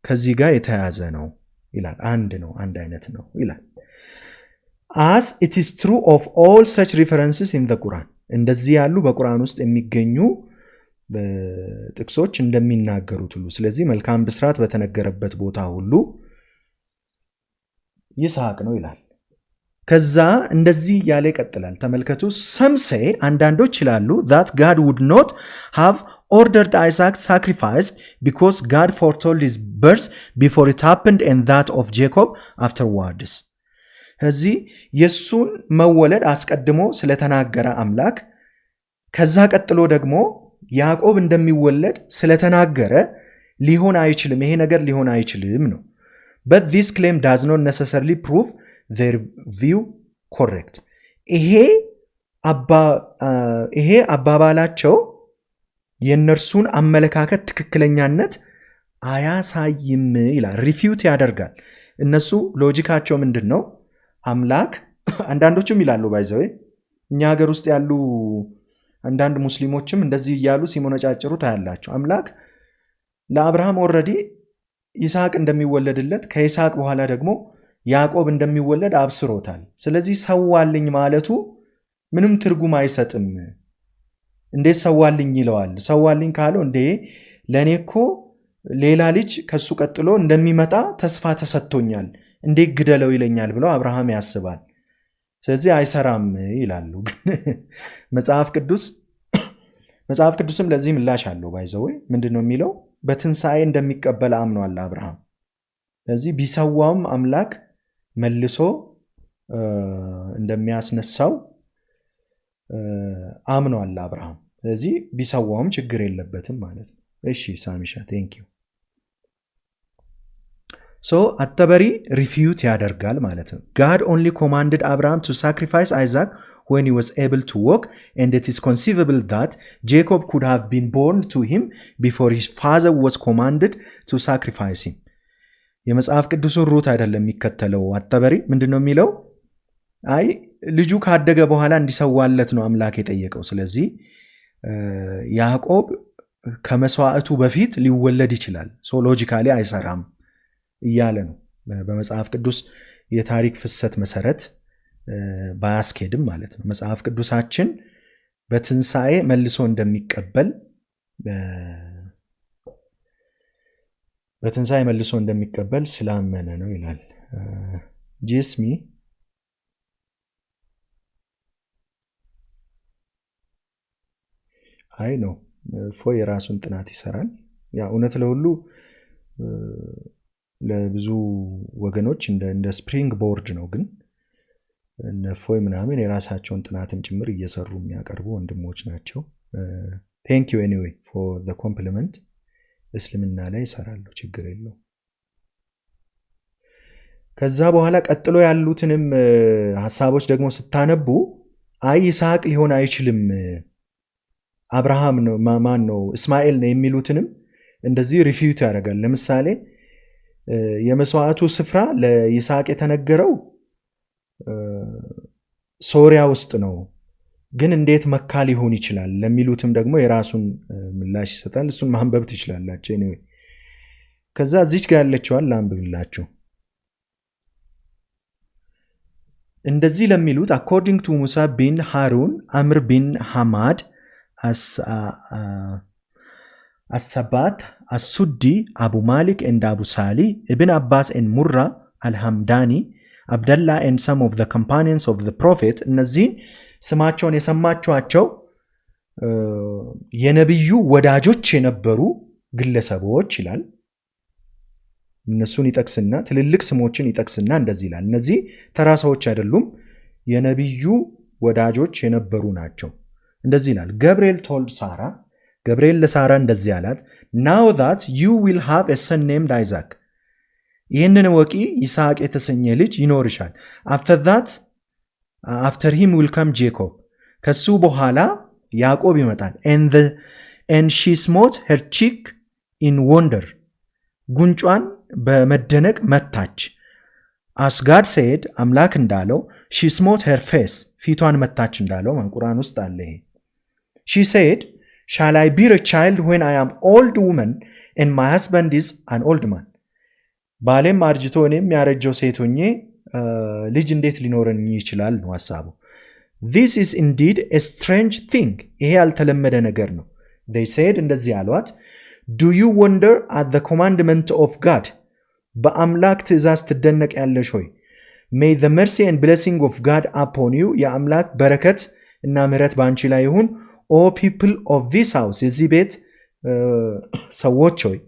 ከዚህ ጋር የተያዘ ነው ይላል። አንድ አይነት ነው ይላል። as it is true of all such references in the Quran, እንደዚህ ያሉ በቁርአን ውስጥ የሚገኙ ጥቅሶች እንደሚናገሩት ሁሉ ስለዚህ መልካም ብስራት በተነገረበት ቦታ ሁሉ ይስሐቅ ነው ይላል። ከዛ እንደዚህ ያለ ይቀጥላል። ተመልከቱ። some say, አንዳንዶች ይላሉ that God would not have ordered Isaac's sacrifice because God foretold his birth before it happened and that of Jacob afterwards. እዚህ የሱን መወለድ አስቀድሞ ስለተናገረ አምላክ ከዛ ቀጥሎ ደግሞ ያዕቆብ እንደሚወለድ ስለተናገረ ሊሆን አይችልም፣ ይሄ ነገር ሊሆን አይችልም ነው። but this claim does not necessarily prove their view correct. ይሄ አባባላቸው የነርሱን አመለካከት ትክክለኛነት አያሳይም ይላል። ሪፊዩት ያደርጋል። እነሱ ሎጂካቸው ምንድነው? አምላክ አንዳንዶቹም ይላሉ ባይዘው እኛ ሀገር ውስጥ ያሉ አንዳንድ ሙስሊሞችም እንደዚህ እያሉ ሲሞነጫጭሩ ታያላችሁ። አምላክ ለአብርሃም ኦልሬዲ ይስሐቅ እንደሚወለድለት ከይስሐቅ በኋላ ደግሞ ያዕቆብ እንደሚወለድ አብስሮታል። ስለዚህ ሰዋልኝ ማለቱ ምንም ትርጉም አይሰጥም። እንዴት ሰዋልኝ ይለዋል? ሰዋልኝ ካለው እንዴ ለኔኮ ሌላ ልጅ ከሱ ቀጥሎ እንደሚመጣ ተስፋ ተሰጥቶኛል፣ እንዴት ግደለው ይለኛል ብሎ አብርሃም ያስባል። ስለዚህ አይሰራም ይላሉ። ግን መጽሐፍ ቅዱስም ለዚህ ምላሽ አለው። ባይዘው ምንድነው የሚለው? በትንሣኤ እንደሚቀበል አምኗል አብርሃም። ስለዚህ ቢሰዋውም አምላክ መልሶ እንደሚያስነሳው አምኗል አብርሃም። ስለዚህ ቢሰዋውም ችግር የለበትም ማለት ነው። እሺ ሳሚሻ ቴንክ ዩ። ሶ አተበሪ ሪፊዩት ያደርጋል ማለት ነው። God only commanded Abraham to sacrifice Isaac when he was able to walk, and it is conceivable that Jacob could have been born to him before his father was commanded to sacrifice him. የመጽሐፍ ቅዱስን ሩት አይደለም የሚከተለው አተበሪ። ምንድነው የሚለው? አይ ልጁ ካደገ በኋላ እንዲሰዋለት ነው አምላክ የጠየቀው። ስለዚህ ያዕቆብ ከመስዋዕቱ በፊት ሊወለድ ይችላል። ሶ ሎጂካሊ አይሰራም እያለ ነው። በመጽሐፍ ቅዱስ የታሪክ ፍሰት መሰረት ባያስኬድም ማለት ነው። መጽሐፍ ቅዱሳችን በትንሣኤ መልሶ እንደሚቀበል ስላመነ ነው ይላል። ጂስሚ አይ ነው ፎይ የራሱን ጥናት ይሰራል። ያ እውነት ለሁሉ ለብዙ ወገኖች እንደ ስፕሪንግ ቦርድ ነው። ግን እነ ፎይ ምናምን የራሳቸውን ጥናትም ጭምር እየሰሩ የሚያቀርቡ ወንድሞች ናቸው። ቴንክ ዩ ኤኒዌይ ፎር ዘ ኮምፕሊመንት። እስልምና ላይ ይሰራሉ፣ ችግር የለው። ከዛ በኋላ ቀጥሎ ያሉትንም ሐሳቦች ደግሞ ስታነቡ አይ ይስሐቅ ሊሆን አይችልም አብርሃም ነው ማን ነው እስማኤል ነው የሚሉትንም እንደዚህ ሪፊዩት ያደርጋል። ለምሳሌ የመስዋዕቱ ስፍራ ለይስሐቅ የተነገረው ሶሪያ ውስጥ ነው፣ ግን እንዴት መካ ሊሆን ይችላል ለሚሉትም ደግሞ የራሱን ምላሽ ይሰጣል። እሱን ማንበብ ትችላላችሁ። ኤኒዌይ ከዛ እዚች ጋር ያለችዋል ላንብብላችሁ። እንደዚህ ለሚሉት according to Musa bin Harun, Amr bin Hamad, As-Sabat, As-Suddi, Abu Malik and Abu Sali, Ibn Abbas and Murra al-Hamdani, Abdullah and some of the companions of the Prophet, እነዚህን ስማቸውን የሰማችኋቸው የነብዩ ወዳጆች የነበሩ ግለሰቦች ይላል። እነሱን ይጠቅስና ትልልቅ ስሞችን ይጠቅስና እንደዚህ ይላል። እነዚህ ተራ ሰዎች አይደሉም፣ የነብዩ ወዳጆች የነበሩ ናቸው። እንደዚህ ይላል። ገብርኤል told Sarah, ገብርኤል ለሳራ እንደዚህ አላት፣ now that you will have a son named Isaac, ይህንን ወቂ ይስሐቅ የተሰኘ ልጅ ይኖርሻል። after him will come Jacob, ከሱ በኋላ ያዕቆብ ይመጣል። and she smote her cheek in wonder. ጉንጯን በመደነቅ መታች። as God said አምላክ እንዳለው she smote her face ፊቷን መታች እንዳለው ቁርአን ውስጥ አለ ይሄ። she said shall I bear a child when I am old woman and my husband is an old man. ባሌም አርጅቶ እኔም ያረጀው ሴት ሆኜ ልጅ እንዴት ሊኖረኝ ይችላል ነው ሐሳቡ። this is indeed a strange thing. ይሄ ያልተለመደ ነገር ነው። they said እንደዚህ አሏት do you wonder at the commandment of God? በአምላክ ትእዛዝ ትደነቅ ያለሽ ሆይ may the mercy and blessing of God upon you የአምላክ በረከት እና ምሕረት ባንቺ ላይ ይሁን O people of this house የዚህ ቤት ሰዎች ሆይ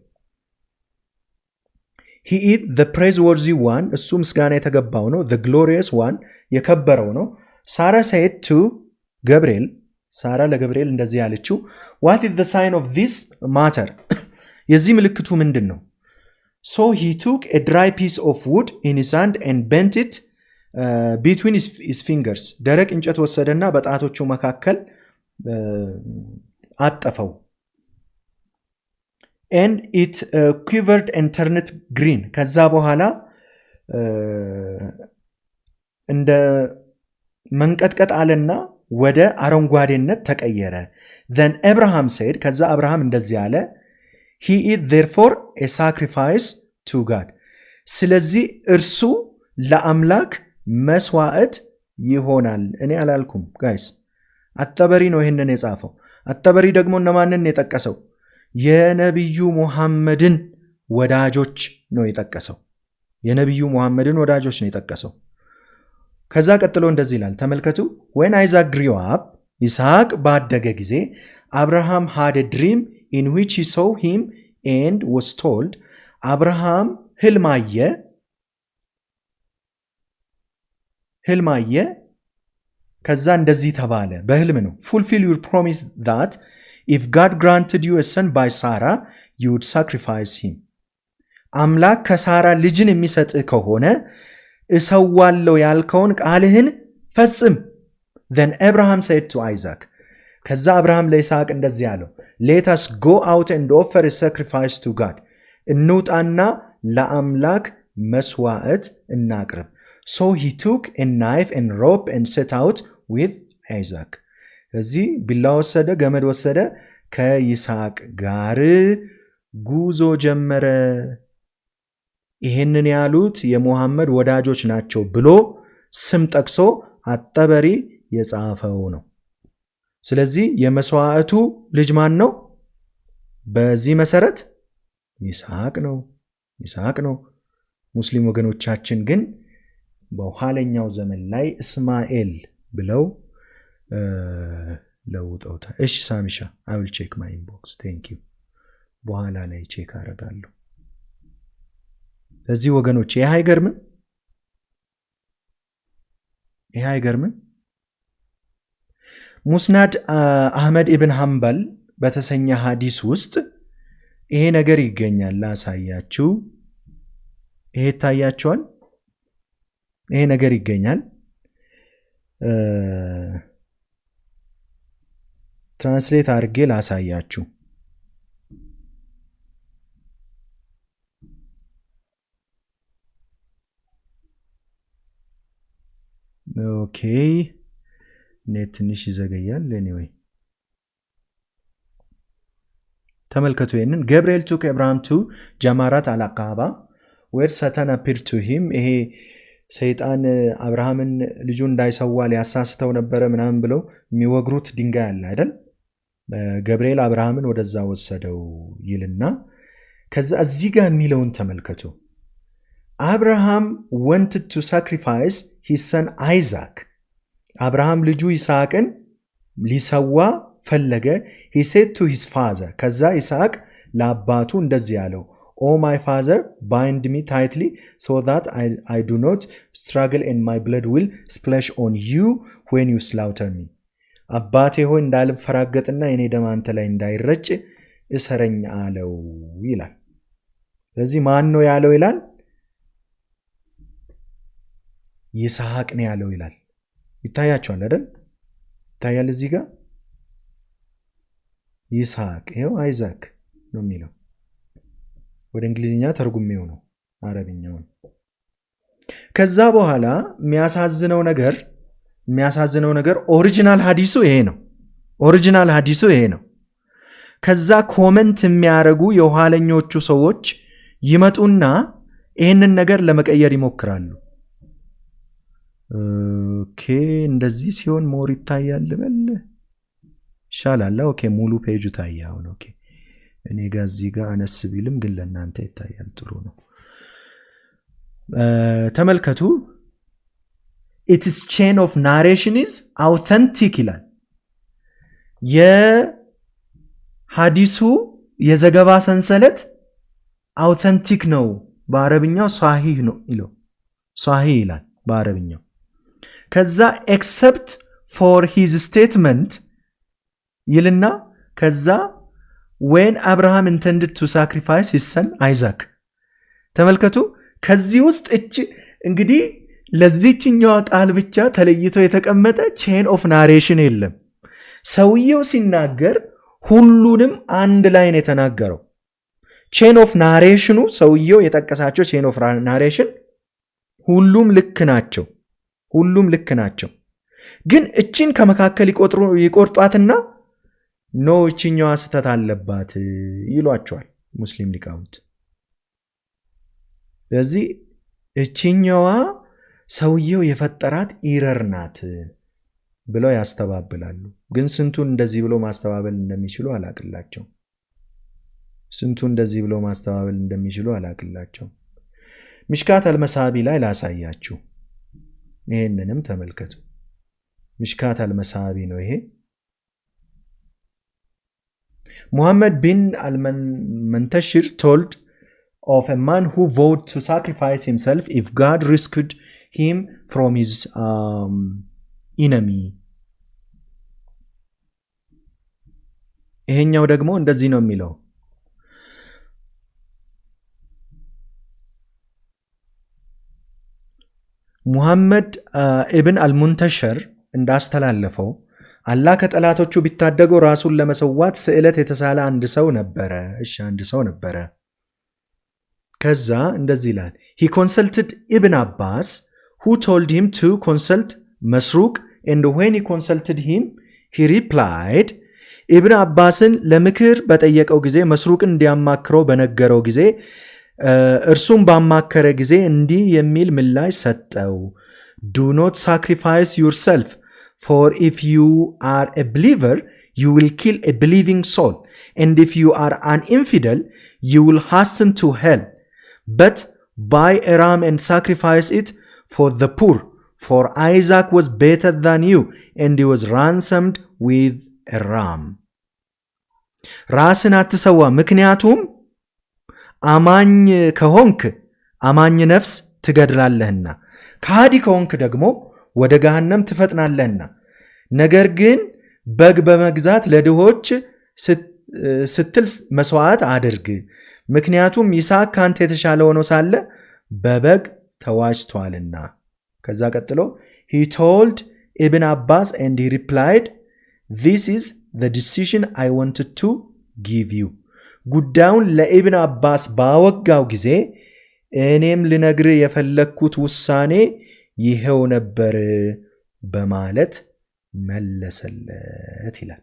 he is the praiseworthy one እሱ ምስጋና የተገባው ነው the glorious one የከበረው ነው Sarah said to Gabriel ሳራ ለገብርኤል እንደዚህ ያለችው what is the sign of this matter የዚህ ምልክቱ ምንድነው So he took a dry piece of wood in his hand and bent it between his fingers ደረቅ እንጨት ወሰደና በጣቶቹ መካከል አጠፈው and it quivered and turned green ከዛ በኋላ እንደ መንቀጥቀጥ አለና ወደ አረንጓዴነት ተቀየረ then Abraham said ከዛ አብርሃም እንደዚህ አለ he is therefore a sacrifice to God ስለዚህ እርሱ ለአምላክ መስዋዕት ይሆናል እኔ አላልኩም ጋይስ አጠበሪ ነው ይሄንን የጻፈው አጠበሪ ደግሞ እነማንን የጠቀሰው የነብዩ ሙሐመድን ወዳጆች ነው የጠቀሰው የነብዩ ሙሐመድን ወዳጆች ነው የጠቀሰው ከዛ ቀጥሎ እንደዚህ ይላል ተመልከቱ when Isaac grew up ይስሐቅ ባደገ ጊዜ Abraham had a dream in which he saw him and was told አብርሃም ህልም አየ ከዛ እንደዚህ ተባለ በህልም ነው fulfill your promise that if God granted you a son by Sarah you would sacrifice him አምላክ ከሳራ ልጅን የሚሰጥህ ከሆነ እሰዋለው ያልከውን ቃልህን ፈጽም then Abraham said to Isaac ከዛ አብርሃም ለይስሐቅ እንደዚህ ያለው let us go out and offer a sacrifice to God እንውጣና ለአምላክ መስዋዕት እናቅርብ So he took a knife and rope and set out with Isaac. እዚህ ቢላ ወሰደ ገመድ ወሰደ ከይስሐቅ ጋር ጉዞ ጀመረ ይሄንን ያሉት የሙሐመድ ወዳጆች ናቸው ብሎ ስም ጠቅሶ አጠበሪ የጻፈው ነው ስለዚህ የመስዋዕቱ ልጅ ማን ነው በዚህ መሰረት ይስሐቅ ነው ሙስሊም ወገኖቻችን ግን በኋለኛው ዘመን ላይ እስማኤል ብለው ለውጠውታል እሺ ሳሚሻ I will check my inbox thank you በኋላ ላይ ቼክ አደርጋለሁ እዚህ ወገኖች ይሄ አይገርምም ሙስናድ አህመድ ኢብን ሐንበል በተሰኘ ሐዲስ ውስጥ ይሄ ነገር ይገኛል ላሳያችሁ ይሄ ታያችኋል ይሄ ነገር ይገኛል ትራንስሌት አድርጌ ላሳያችሁ ኦኬ ኔት ትንሽ ይዘገያል anyway ተመልከቱ ይሄንን Gabriel took Abraham to Jamarat al-Aqaba where Satan appeared to him ይሄ ሰይጣን አብርሃምን ልጁ እንዳይሰዋ ሊያሳስተው ነበር ምናምን ብለው የሚወግሩት ድንጋይ አለ አይደል ገብርኤል አብርሃምን ወደዛ ወሰደው ይልና ከዛ እዚህ ጋር የሚለውን ተመልከቱ Abraham wanted to sacrifice his son Isaac አብርሃም ልጁ ይስሐቅን ሊሰዋ ፈለገ he said to his father ከዛ ይስሐቅ ለአባቱ እንደዚህ ያለው Oh my father bind me tightly so that I do not struggle and my blood will splash on you when you slaughter me አባቴ ሆይ እንዳልፈራገጥና የኔ ደም አንተ ላይ እንዳይረጭ እሰረኝ አለው ይላል ስለዚህ ማን ነው ያለው ይላል ይስሐቅ ነው ያለው ይላል ይታያችኋል አይደል ይታያል እዚህ ጋር ይስሐቅ ይሄው አይዛክ ነው የሚለው። ወደ እንግሊዝኛ ተርጉሜው ነው አረብኛውን። ከዛ በኋላ የሚያሳዝነው ነገር ኦሪጂናል ሐዲሱ ይሄ ነው። ከዛ ኮመንት የሚያደርጉ የኋለኞቹ ሰዎች ይመጡና ይህንን ነገር ለመቀየር ይሞክራሉ። ኦኬ እንደዚህ ሲሆን ሞር ይታያል ልበል ይሻላል። ኦኬ ሙሉ ፔጁ ታያው ነው። ኦኬ እኔ ጋር እዚህ ጋር አነስ ቢልም ግን ለእናንተ ይታያል። ጥሩ ነው። ተመልከቱ። its chain of narration is authentic ይላል። የሐዲሱ የዘገባ ሰንሰለት አውተንቲክ ነው። በአረብኛው ሳሂህ ነው ይለው። ሳሂህ ይላል በአረብኛው። ከዛ except for his statement ይልና ከዛ when Abraham intended to sacrifice his son Isaac። ተመልከቱ። ከዚህ ውስጥ እንግዲህ ለዚህኛው ቃል ብቻ ተለይቶ የተቀመጠ chain of narration የለም። ሰውየው ሲናገር ሁሉንም አንድ ላይ ነው የተናገረው። chain of narration ሰውየው የጠቀሳቸው chain of narration ሁሉም ልክ ናቸው። ግን እቺን ከመካከል ይቆርጧትና ኖ እቺኛዋ ስህተት አለባት ይሏቸዋል ሙስሊም ሊቃውንት። ስለዚህ እቺኛዋ ሰውየው የፈጠራት ኢረር ናት ብለው ያስተባብላሉ። ግን ስንቱን እንደዚህ ብሎ ማስተባበል እንደሚችሉ አላቅላቸው። ሚሽካት አልመሳቢ ላይ ላሳያችሁ። ይሄንንም ተመልከቱ። ሚሽካት አልመሳቢ ነው ይሄ። Muhammad bin al-Muntashir told of a man who vowed to sacrifice himself if God rescued him from his enemy. ይሄኛው ደግሞ እንደዚህ ነው የሚለው። ሙሐመድ ኢብን አልሙንተሸር እንዳስተላለፈው አላህ ከጠላቶቹ ቢታደገው ራሱን ለመሰዋት ስዕለት የተሳለ አንድ ሰው ነበረ። ከዛ እንደዚህ ይላል። he consulted Ibn Abbas who told him to consult Masruq and when he consulted him he replied ኢብን አባስን ለምክር በጠየቀው ጊዜ መስሩቅን እንዲያማክረው በነገረው ጊዜ እርሱም ባማከረ ጊዜ እንዲህ የሚል ምላሽ ሰጠው። do not sacrifice yourself, for if you are a believer you will kill a believing soul, and if you are an infidel you will hasten to hell. But buy a ram and sacrifice it for the poor, for Isaac was better than you and he was ransomed with a ram. ራስን አትሰዋ፣ ምክንያቱም አማኝ ከሆንክ አማኝ ነፍስ ትገድላለህና፣ ከሃዲ ከሆንክ ደግሞ ወደ ገሃነም ትፈጥናለህና። ነገር ግን በግ በመግዛት ለድሆች ስትል መስዋዕት አድርግ፣ ምክንያቱም ይስሐቅ ካንተ የተሻለ ሆኖ ሳለ በበግ ተዋጅቷልና። ከዛ ቀጥሎ he told Ibn Abbas and he replied, this is the decision I wanted to give you. ጉዳዩን ለኢብን አባስ ባወጋው ጊዜ እኔም ልነግር የፈለግኩት ውሳኔ ይሄው ነበር በማለት መለሰለት ይላል።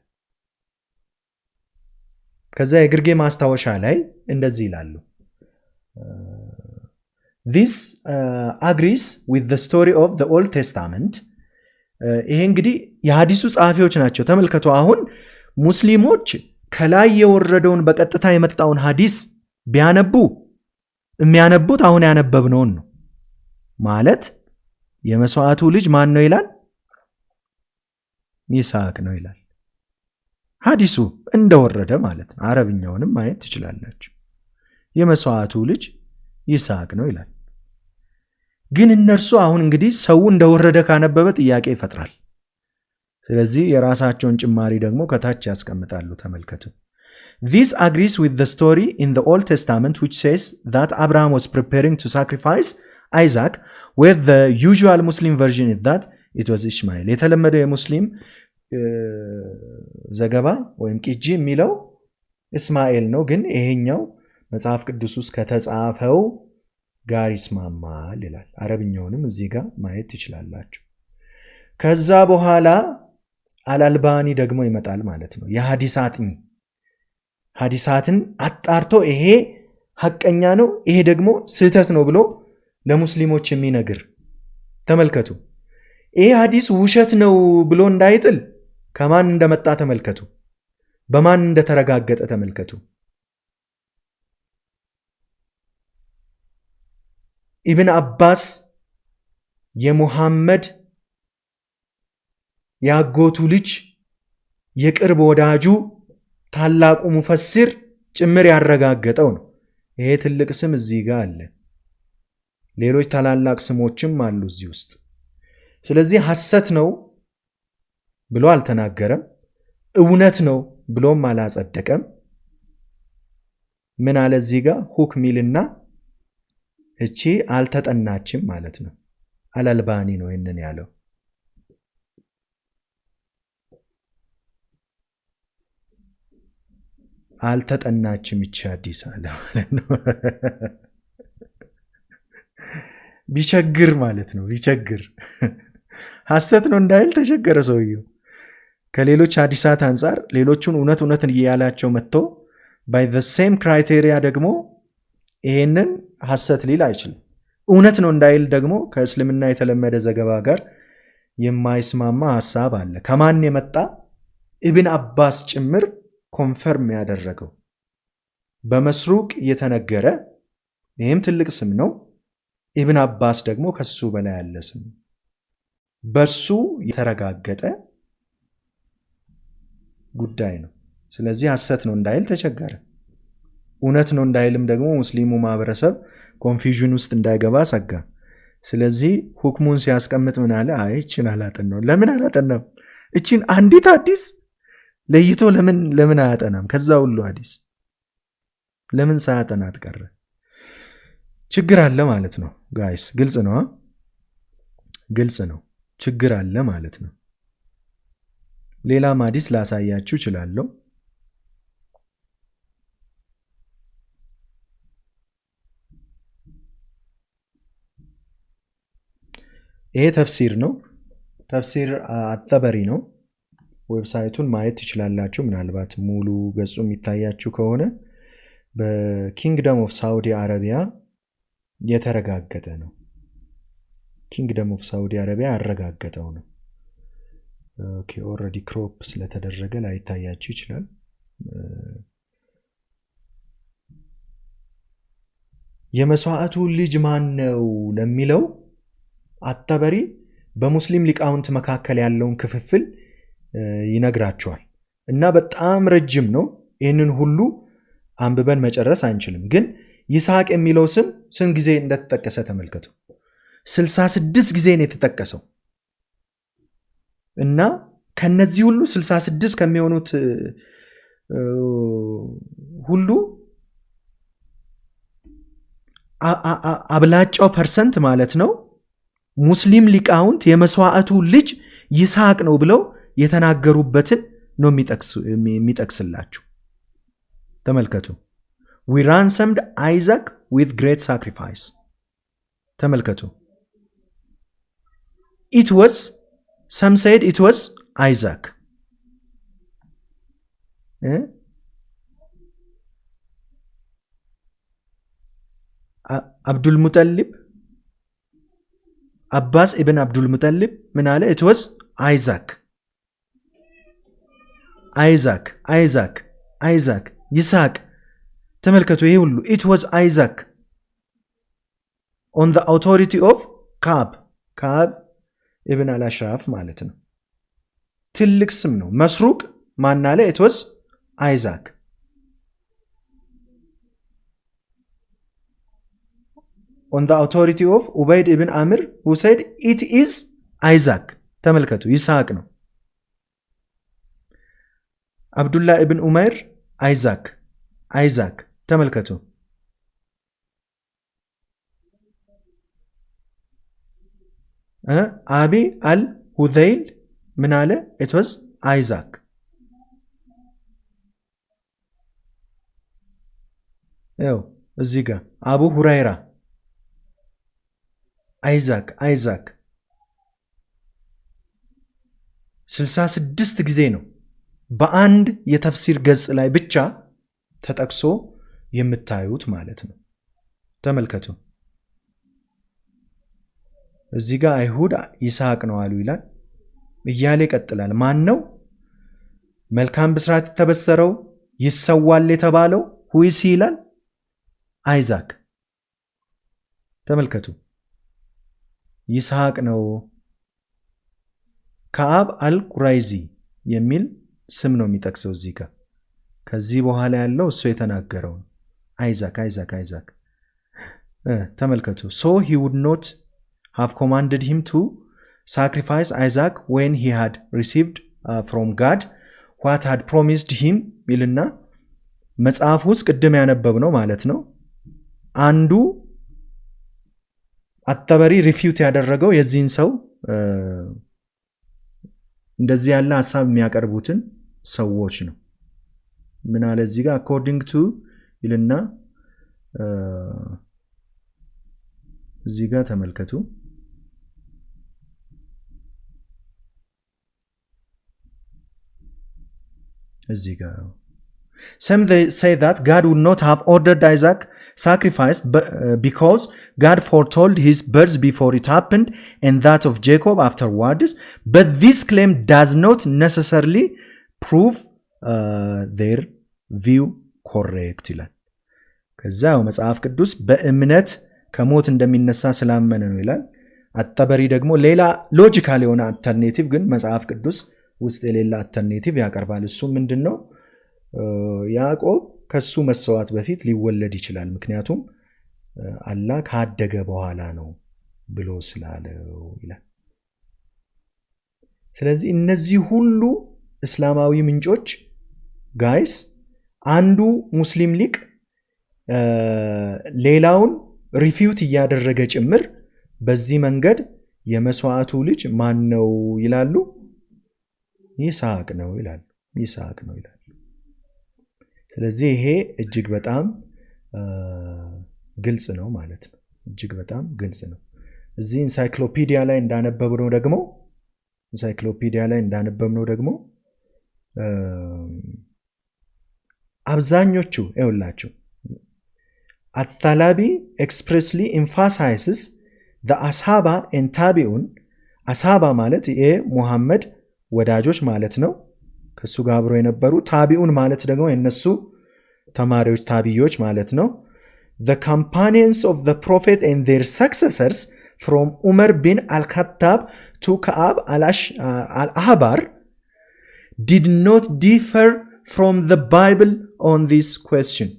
ከዛ የግርጌ ማስታወሻ ላይ እንደዚህ ይላሉ። This agrees with the story of the Old Testament. ይሄ እንግዲህ የሐዲሱ ጸሐፊዎች ናቸው። ተመልከቱ። አሁን ሙስሊሞች ከላይ የወረደውን በቀጥታ የመጣውን ሐዲስ ቢያነቡ የሚያነቡት አሁን ያነበብነውን ነው። ማለት የመስዋዕቱ ልጅ ማን ነው ይላል? ይስሐቅ ነው ይላል። ሐዲሱ እንደወረደ ማለት ነው። አረብኛውንም ማየት ትችላላችሁ። የመስዋዕቱ ልጅ ይስሐቅ ነው ይላል። ግን እነርሱ አሁን እንግዲህ ሰው እንደወረደ ካነበበ ጥያቄ ይፈጥራል። ስለዚህ የራሳቸውን ጭማሪ ደግሞ ከታች ያስቀምጣሉ። ተመልከቱ። This agrees with the story in the Old Testament which says that Abraham was preparing to sacrifice Isaac, where the usual Muslim version is that it was Ishmael. የተለመደው የሙስሊም ዘገባ ወይም ቅጂ የሚለው እስማኤል ነው። ግን ይሄኛው መጽሐፍ ቅዱስ ውስጥ ከተጻፈው ጋር ይስማማል ይላል። አረብኛውንም እዚህ ጋር ማየት ትችላላችሁ። ከዛ በኋላ አልአልባኒ ደግሞ ይመጣል ማለት ነው። የሐዲስ አጥኚ ሐዲሳትን አጣርቶ ይሄ ሐቀኛ ነው፣ ይሄ ደግሞ ስህተት ነው ብሎ ለሙስሊሞች የሚነግር። ተመልከቱ፣ ይሄ ሐዲስ ውሸት ነው ብሎ እንዳይጥል ከማን እንደመጣ ተመልከቱ፣ በማን እንደተረጋገጠ ተመልከቱ። ኢብን አባስ የሙሐመድ ያጎቱ ልጅ የቅርብ ወዳጁ ታላቁ ሙፈሲር ጭምር ያረጋገጠው ነው። ይሄ ትልቅ ስም እዚህ ጋር አለ። ሌሎች ታላላቅ ስሞችም አሉ እዚህ ውስጥ። ስለዚህ ሐሰት ነው ብሎ አልተናገረም፣ እውነት ነው ብሎም አላጸደቀም። ምን አለ እዚህ ጋር? ሁክሚልና እቺ አልተጠናችም ማለት ነው። አልአልባኒ ነው ይህንን ያለው። አልተጠናችም ይቺ ሐዲስ አለ ማለት ነው። ቢቸግር ማለት ነው። ቢቸግር ሐሰት ነው እንዳይል ተቸገረ ሰውየው። ከሌሎች ሐዲሳት አንጻር ሌሎቹን እውነት እያላቸው መጥቶ ባይ ዘ ሴም ክራይቴሪያ ደግሞ ይሄንን ሐሰት ሊል አይችልም። እውነት ነው እንዳይል ደግሞ ከእስልምና የተለመደ ዘገባ ጋር የማይስማማ ሐሳብ አለ። ከማን የመጣ? ኢብን አባስ ጭምር ኮንፈርም ያደረገው በመስሩቅ የተነገረ፣ ይህም ትልቅ ስም ነው። ኢብን አባስ ደግሞ ከሱ በላይ ያለ ስም፣ በሱ የተረጋገጠ ጉዳይ ነው። ስለዚህ ሐሰት ነው እንዳይል ተቸገረ። እውነት ነው እንዳይልም ደግሞ ሙስሊሙ ማህበረሰብ ኮንፊውዥን ውስጥ እንዳይገባ ሰጋ። ስለዚህ ሁክሙን ሲያስቀምጥ ምን አለ? አይ እቺን አላጠናም። ለምን አላጠናም? እቺን አንዲት ሐዲስ ለይቶ ለምን አያጠናም? ከዛ ሁሉ ሐዲስ ለምን ሳያጠናት ቀረ? ችግር አለ ማለት ነው ጋይስ። ግልጽ ነው፣ ግልጽ ነው። ችግር አለ ማለት ነው። ሌላም ሐዲስ ላሳያችሁ እችላለሁ። ይሄ ተፍሲር ነው። ተፍሲር አጠበሪ ነው። ዌብሳይቱን ማየት ትችላላችሁ። ምናልባት ሙሉ ገጹ የሚታያችሁ ከሆነ በኪንግደም ኦፍ ሳውዲ አረቢያ የተረጋገጠ ነው። ኪንግደም ኦፍ ሳውዲ አረቢያ ያረጋገጠው ነው። ኦኬ፣ ኦልሬዲ ክሮፕ ስለተደረገ ላይታያችሁ ይችላል። የመስዋዕቱ ልጅ ማን ነው ለሚለው አጠበሪ በሙስሊም ሊቃውንት መካከል ያለውን ክፍፍል ይነግራቸዋል እና በጣም ረጅም ነው። ይህንን ሁሉ አንብበን መጨረስ አንችልም። ግን ይስሐቅ የሚለው ስም ስንት ጊዜ እንደተጠቀሰ ተመልከቱ። 66 ጊዜ ነው የተጠቀሰው እና ከነዚህ ሁሉ 66 ከሚሆኑት ሁሉ አብላጫው ፐርሰንት ማለት ነው ሙስሊም ሊቃውንት የመስዋዕቱ ልጅ ይስሐቅ ነው ብለው የተናገሩበትን ነው የሚጠቅስላችሁ። ተመልከቱ። we ransomed Isaac with great sacrifice። ተመልከቱ። it was, some said it was Isaac። አብዱል ሙጠሊብ አባስ ኢብን አብዱል ሙጠሊብ ምን አለ? it was Isaac ይስሐቅ። ተመልከቱ። ይሄ ሁሉ it was Isaac on the authority of ካብ ኢብን አልአሽራፍ ማለት ነው። ትልቅ ስም ነው። መስሩቅ ማን አለ? it was Isaac on the authority of ኡበይድ ኢብን አምር who said it is Isaac። ተመልከቱ። ይስሐቅ ነው። አብዱላህ ኢብን ኡመይር አይዛክ። ተመልከቱ። አቢ አል ሁዘይል ምን አለ? it was Isaac። ያው እዚህ ጋር አቡ ሁራይራ አይዛክ 66 ጊዜ ነው በአንድ የተፍሲር ገጽ ላይ ብቻ ተጠቅሶ የምታዩት ማለት ነው። ተመልከቱ። እዚህ ጋር አይሁድ ይስሐቅ ነው አሉ ይላል እያለ ይቀጥላል። ማን ነው መልካም ብስራት የተበሰረው ይሰዋል የተባለው? ሁይሲ ይላል አይዛክ። ተመልከቱ። ይስሐቅ ነው። ከአብ አልቁራይዚ የሚል ስም ነው የሚጠቅሰው እዚህ ጋር። ከዚህ በኋላ ያለው እሱ የተናገረው ነው። አይዛክ። ተመልከቱ። so he would not have commanded him to sacrifice Isaac when he had received from God what had promised him ይልና መጽሐፍ ውስጥ ቅድም ያነበብነው ማለት ነው። አንዱ አጠበሪ ሪፊዩት ያደረገው የዚህን ሰው እንደዚህ ያለ ሐሳብ የሚያቀርቡትን ሰዎች ነው። ምን አለ እዚህ ጋር according to ይልና እዚህ ጋር ተመልከቱ። እዚህ ጋር some they say that God would not have ordered Isaac sacrificed because God foretold his birth before it happened and that of Jacob afterwards, but this claim does not necessarily prove their view correct ይላል። ከዛው መጽሐፍ ቅዱስ በእምነት ከሞት እንደሚነሳ ስላመነ ነው ይላል። አጠበሪ ደግሞ ሌላ ሎጂካል የሆነ አልተርኔቲቭ ግን መጽሐፍ ቅዱስ ውስጥ የሌላ አልተርኔቲቭ ያቀርባል። እሱ ምንድነው? ያዕቆብ ከሱ መስዋዕት በፊት ሊወለድ ይችላል ምክንያቱም አላህ ካደገ በኋላ ነው ብሎ ስላለው ይላል። ስለዚህ እነዚህ ሁሉ እስላማዊ ምንጮች ጋይስ አንዱ ሙስሊም ሊቅ ሌላውን ሪፊዩት እያደረገ ጭምር በዚህ መንገድ የመስዋዕቱ ልጅ ማን ነው ይላሉ? ይስሐቅ ነው ይላሉ። ስለዚህ ይሄ እጅግ በጣም ግልጽ ነው ማለት ነው። እጅግ በጣም ግልጽ ነው። እዚህ ኢንሳይክሎፒዲያ ላይ እንዳነበብነው ደግሞ አብዛኞቹ ይኸውላችሁ አታላቢ expressly emphasizes the ashaba and tabi'un አስሃባ ማለት የሙሐመድ ወዳጆች ማለት ነው። ከሱ ጋር አብሮ የነበሩ ታቢኡን ማለት ደግሞ የነሱ ተማሪዎች ታቢዮች ማለት ነው። the companions of the prophet and their successors from Umar bin al-Khattab to Ka'ab al-Ahbar did not differ from the Bible on this question.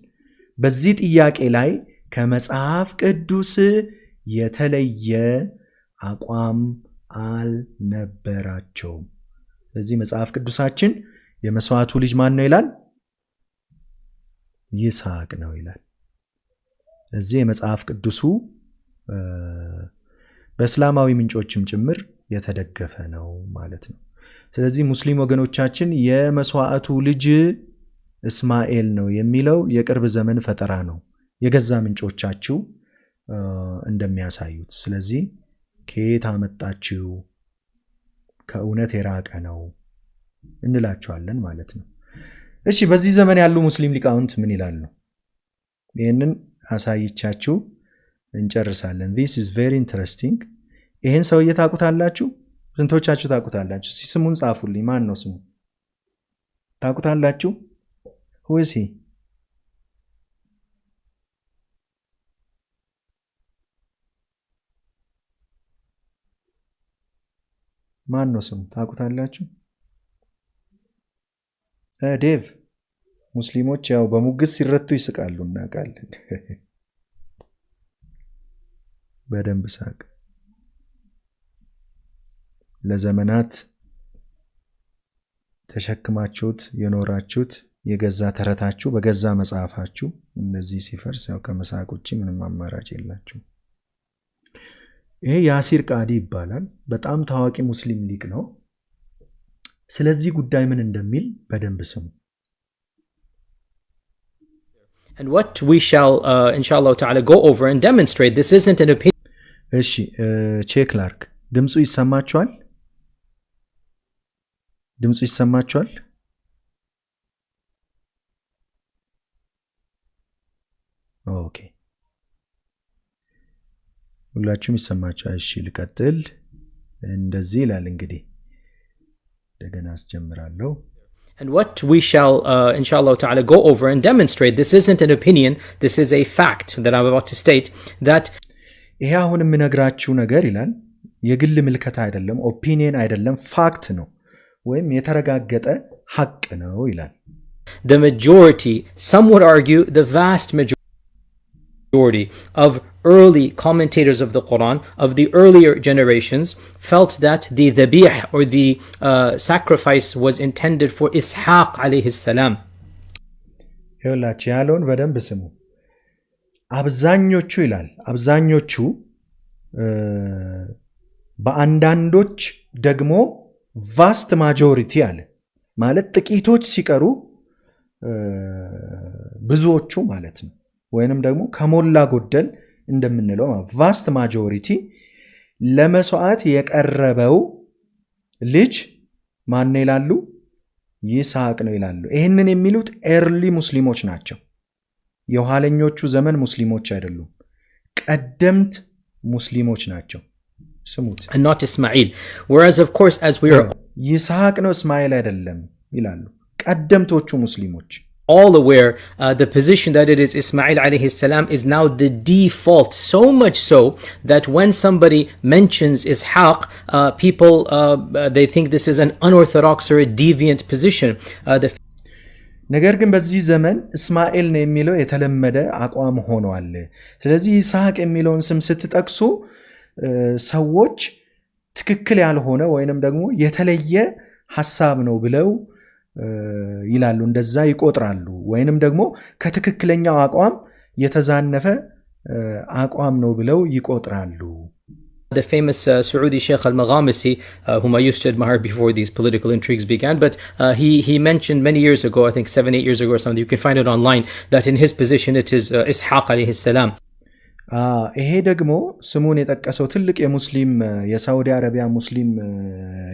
በዚህ ጥያቄ ላይ ከመጽሐፍ ቅዱስ የተለየ አቋም አልነበራቸውም። ስለዚህ መጽሐፍ ቅዱሳችን የመስዋዕቱ ልጅ ማን ነው ይላል? ይስሐቅ ነው ይላል። እዚህ የመጽሐፍ ቅዱሱ በእስላማዊ ምንጮችም ጭምር የተደገፈ ነው ማለት ነው። ስለዚህ ሙስሊም ወገኖቻችን የመስዋዕቱ ልጅ እስማኤል ነው የሚለው የቅርብ ዘመን ፈጠራ ነው የገዛ ምንጮቻችሁ እንደሚያሳዩት። ስለዚህ ከየት አመጣችሁ? ከእውነት የራቀ ነው እንላቸዋለን ማለት ነው። እሺ በዚህ ዘመን ያሉ ሙስሊም ሊቃውንት ምን ይላሉ? ይሄንን አሳይቻችሁ እንጨርሳለን። this is very interesting። ይሄን ሰውዬ ታውቁታላችሁ? ስንቶቻችሁ ታውቁታላችሁ? ስሙን ጻፉልኝ። ማን ነው ስሙ? ታውቁታላችሁ? who is he? ማን ነው ስሙ? ታውቁታላችሁ? ዴቭ። ሙስሊሞች ያው በሙግስ ሲረቱ ይስቃሉ እናውቃለን። በደንብ ሳቅ። ለዘመናት ተሸክማችሁት የኖራችሁት የገዛ ተረታችሁ በገዛ መጽሐፋችሁ እነዚህ ሲፈርስ ያው ከመሳቅ ውጪ ምንም አማራጭ የላችሁ። ይሄ ያሲር ቃዲ ይባላል። በጣም ታዋቂ ሙስሊም ሊቅ ነው። ስለዚህ ጉዳይ ምን እንደሚል በደንብ ስሙ። And what we shall inshallah ta'ala go over and demonstrate, this isn't an opinion. እሺ ቼክ ላርክ። ድምፁ ይሰማችኋል? ድምፁ ይሰማችኋል? ኦኬ ሁላችሁም ይሰማችኋል? እሺ ልቀጥል። እንደዚህ ይላል እንግዲህ እንደገና አስጀምራለሁ። And what we shall inshallah ta'ala go over and demonstrate, this isn't an opinion, this is a fact that I'm about to state, that ይሄ አሁን የምነግራችሁ ነገር ይላል የግል ምልከታ አይደለም፣ ኦፒኒየን አይደለም፣ ፋክት ነው ወይም የተረጋገጠ ሐቅ ነው ይላል። The majority, some would argue the vast majority of early commentators of the Quran, of the earlier generations, felt that the dhabih or the sacrifice was intended for Ishaq alayhi salam. ይኸውላችሁ ያለውን በደንብ ስሙ። አብዛኞቹ ይላል አብዛኞቹ በአንዳንዶች ደግሞ ቫስት ማጆሪቲ አለ ማለት ጥቂቶች ሲቀሩ ብዙዎቹ ማለት ነው። ወይንም ደግሞ ከሞላ ጎደል እንደምንለው ቫስት ማጆሪቲ ለመስዋዕት የቀረበው ልጅ ማን ይላሉ? ይስሐቅ ነው ይላሉ። ይህንን የሚሉት ኤርሊ ሙስሊሞች ናቸው። የኋለኞቹ ዘመን ሙስሊሞች አይደሉም፣ ቀደምት ሙስሊሞች ናቸው። ስሙት። And not Ismail. Whereas of course as we are ይስሐቅ ነው እስማኤል አይደለም ይላሉ ቀደምቶቹ ሙስሊሞች። all aware, the position that it is Ismail alayhi salam is now the default, so much so that when somebody mentions Ishaq, people they think this is an unorthodox or a deviant position. ነገር ግን በዚህ ዘመን እስማኤል ነው የሚለው የተለመደ አቋም ሆኗል። ስለዚህ ይስሐቅ የሚለውን ስም ስትጠቅሱ ሰዎች ትክክል ያልሆነ ወይንም ደግሞ የተለየ ሐሳብ ነው ብለው ይላሉ፣ እንደዛ ይቆጥራሉ። ወይንም ደግሞ ከትክክለኛው አቋም የተዛነፈ አቋም ነው ብለው ይቆጥራሉ። The famous Saudi Sheikh al-Maghamisi, whom I used to admire before these political intrigues began, but he mentioned many years ago, I think 7-8 years ago or something, you can find it online, that in his position it is Ishaq alayhi salam. ይሄ ደግሞ ስሙን የጠቀሰው ትልቅ የሙስሊም የሳውዲ አረቢያ ሙስሊም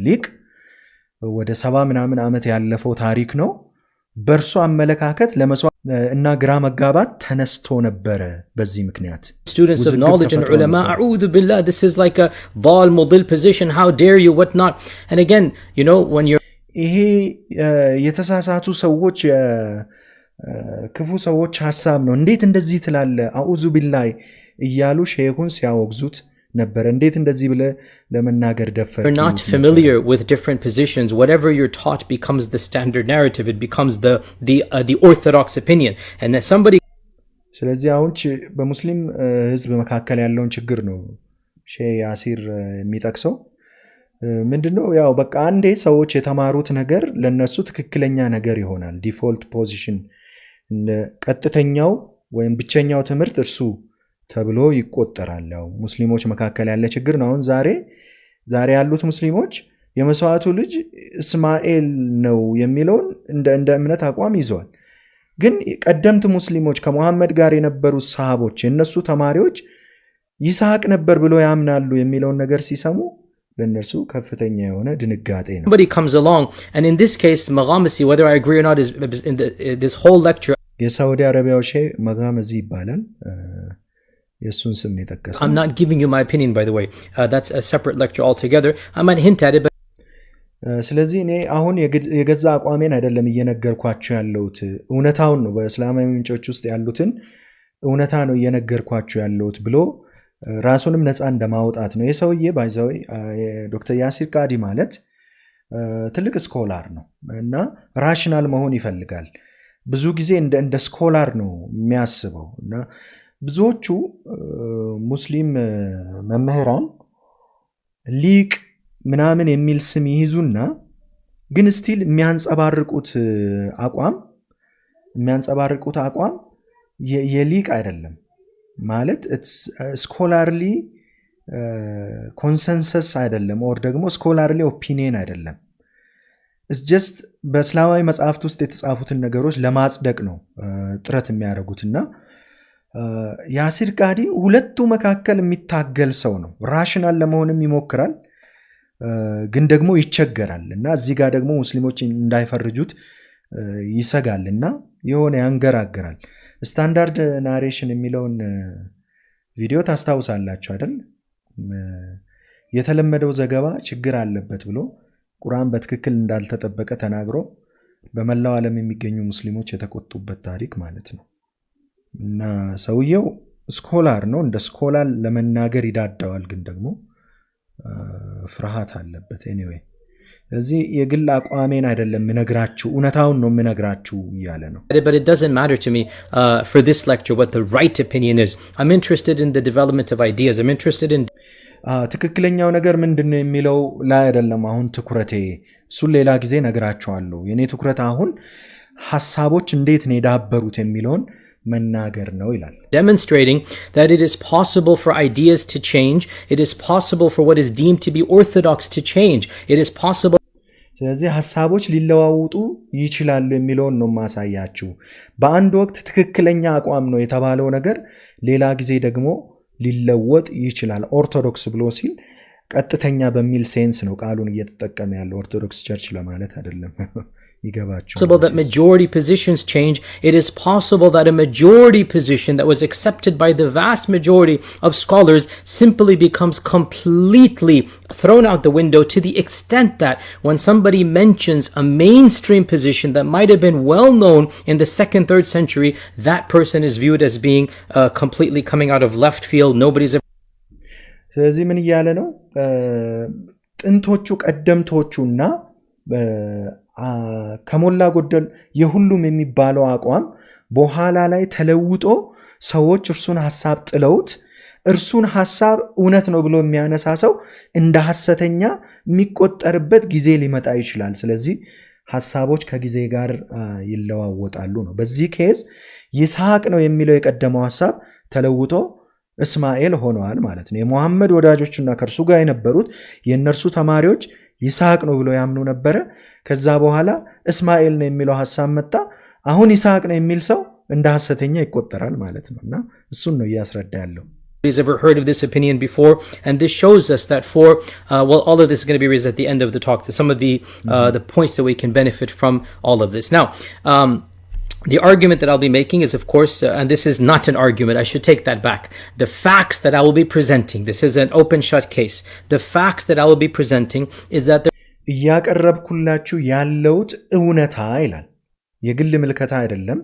ሊቅ ወደ 70 ምናምን ዓመት ያለፈው ታሪክ ነው። በእርሱ አመለካከት ለመስዋዕት እና ግራ መጋባት ተነስቶ ነበረ። በዚህ ምክንያት students of knowledge and ulama, a'udhu billah, this is like a dal mudil position, how dare you, what not. And again, you know, when you're ይሄ የተሳሳቱ ሰዎች ክፉ ሰዎች ሐሳብ ነው፣ እንዴት እንደዚህ ትላለ አዑዙ ቢላህ እያሉ ሼኹን ሲያወግዙት ነበር። እንዴት እንደዚህ ብለ ለመናገር ደፈር? You're not familiar with different positions. Whatever you're taught becomes the standard narrative. It becomes the orthodox opinion. And somebody ስለዚህ አሁን በሙስሊም ህዝብ መካከል ያለውን ችግር ነው ሼህ ያሲር የሚጠቅሰው። ምንድነው? ያው በቃ አንዴ ሰዎች የተማሩት ነገር ለነሱ ትክክለኛ ነገር ይሆናል። ዲፎልት ፖዚሽን ቀጥተኛው ወይም ብቸኛው ትምህርት እርሱ ተብሎ ይቆጠራል። ያው ሙስሊሞች መካከል ያለ ችግር ነው። አሁን ዛሬ ያሉት ሙስሊሞች የመስዋዕቱ ልጅ እስማኤል ነው የሚለውን እንደ እምነት አቋም ይዘዋል። ግን ቀደምት ሙስሊሞች ከመሐመድ ጋር የነበሩ ሰሃቦች የነሱ ተማሪዎች ይስሐቅ ነበር ብሎ ያምናሉ የሚለውን ነገር ሲሰሙ ለነሱ ከፍተኛ የሆነ ድንጋጤ ነው። Somebody comes along, and in this case Maghamisi, whether I agree or not, is in this whole lecture. የሳውዲ አረቢያው ሼህ መጋመዚ ይባላል። የሱን ስም የጠቀሰው I'm not giving you my opinion, by the way. That's a separate lecture altogether. I might hint at it, but ስለዚህ እኔ አሁን የገዛ አቋሜን አይደለም እየነገርኳችሁ ያለሁት፣ እውነታውን ነው። በእስላማዊ ምንጮች ውስጥ ያሉትን እውነታ ነው እየነገርኳችሁ ያለሁት ብሎ ራሱንም ነፃ እንደማውጣት ነው። የሰውዬ ባይዘው ዶክተር ያሲር ቃዲ ማለት ትልቅ ስኮላር ነው እና ራሽናል መሆን ይፈልጋል። ብዙ ጊዜ እንደ ስኮላር ነው የሚያስበው እና ብዙዎቹ ሙስሊም መምህራን ሊቅ ምናምን የሚል ስም ይይዙና ግን ስቲል የሚያንጸባርቁት አቋም የሊቅ አይደለም ማለት ስኮላርሊ ኮንሰንሰስ አይደለም፣ ኦር ደግሞ ስኮላርሊ ኦፒኒየን አይደለም። it's just በእስላማዊ መጽሐፍት ውስጥ የተጻፉትን ነገሮች ለማጽደቅ ነው ጥረት የሚያደርጉትና ያሲር ቃዲ ሁለቱ መካከል የሚታገል ሰው ነው። ራሽናል ለመሆንም ይሞክራል ግን ደግሞ ይቸገራል እና እዚህ ጋር ደግሞ ሙስሊሞች እንዳይፈርጁት ይሰጋልና የሆነ ያንገራግራል። ስታንዳርድ ናሬሽን የሚለውን ቪዲዮ ታስታውሳላችሁ አይደል? የተለመደው ዘገባ ችግር አለበት ብሎ ቁርአን በትክክል እንዳልተጠበቀ ተናግሮ በመላው ዓለም የሚገኙ ሙስሊሞች የተቆጡበት ታሪክ ማለት ነው። እና ሰውየው ስኮላር ነው፣ እንደ ስኮላር ለመናገር ይዳዳዋል፣ ግን ደግሞ ፍርሃት አለበት። ኤኒዌይ እዚህ የግል አቋሜን አይደለም ምነግራችሁ እውነታውን ነው ምነግራችሁ እያለ ነው። But it doesn't matter to me for this lecture what the right opinion is. I'm interested in the development of ideas. I'm interested in ትክክለኛው ነገር ምንድነው የሚለው ላይ አይደለም አሁን ትኩረቴ። እሱን ሌላ ጊዜ ነግራችኋለሁ። የኔ ትኩረት አሁን ሐሳቦች እንዴት ነው የዳበሩት የሚለውን መናገር ነው ይላል። Demonstrating that it is possible for ideas to change. It is possible for what is deemed to be orthodox to change. It is possible. ስለዚህ ሐሳቦች ሊለዋውጡ ይችላሉ የሚለውን ነው ማሳያችሁ። በአንድ ወቅት ትክክለኛ አቋም ነው የተባለው ነገር ሌላ ጊዜ ደግሞ ሊለወጥ ይችላል። ኦርቶዶክስ ብሎ ሲል ቀጥተኛ በሚል ሴንስ ነው ቃሉን እየተጠቀመ ያለው ኦርቶዶክስ ቸርች ለማለት አይደለም። ይገባችሁ? Possible that majority positions change. It is possible that a majority position that was accepted by the vast majority of scholars simply becomes completely thrown out the window, to the extent that when somebody mentions a mainstream position that might have been well known in the 2nd, 3rd century, that person is viewed as being completely coming out of left field. Nobody's ever. ስለዚህ ምን እያለ ነው? ጥንቶቹ ቀደምቶቹና ከሞላ ጎደል የሁሉም የሚባለው አቋም በኋላ ላይ ተለውጦ ሰዎች እርሱን ሐሳብ ጥለውት እርሱን ሐሳብ እውነት ነው ብሎ የሚያነሳ ሰው እንደ ሐሰተኛ የሚቆጠርበት ጊዜ ሊመጣ ይችላል። ስለዚህ ሐሳቦች ከጊዜ ጋር ይለዋወጣሉ ነው። በዚህ ኬዝ ይስሐቅ ነው የሚለው የቀደመው ሐሳብ ተለውጦ እስማኤል ሆነዋል ማለት ነው። የሙሐመድ ወዳጆችና ከርሱ ጋር የነበሩት የነርሱ ተማሪዎች ይስሐቅ ነው ብሎ ያምኑ ነበረ። ከዛ በኋላ እስማኤል ነው የሚለው ሐሳብ መጣ። አሁን ይስሐቅ ነው የሚል ሰው እንደ ሐሰተኛ ይቆጠራል ማለት ነውና እሱን ነው ያስረዳ ያለው። Nobody's ever heard of this opinion before, and this shows us that for all of this is going to be raised at the end of the talk. Some of the points that we can benefit from all of this. Now, the argument that I'll be making is, of course, and this is not an argument, I should take that back. The facts that I will be presenting, this is an open shut case. The facts that I will be presenting is that እያቀረብኩላችሁ ያለውት እውነታ ይላል። የግል ምልከታ አይደለም።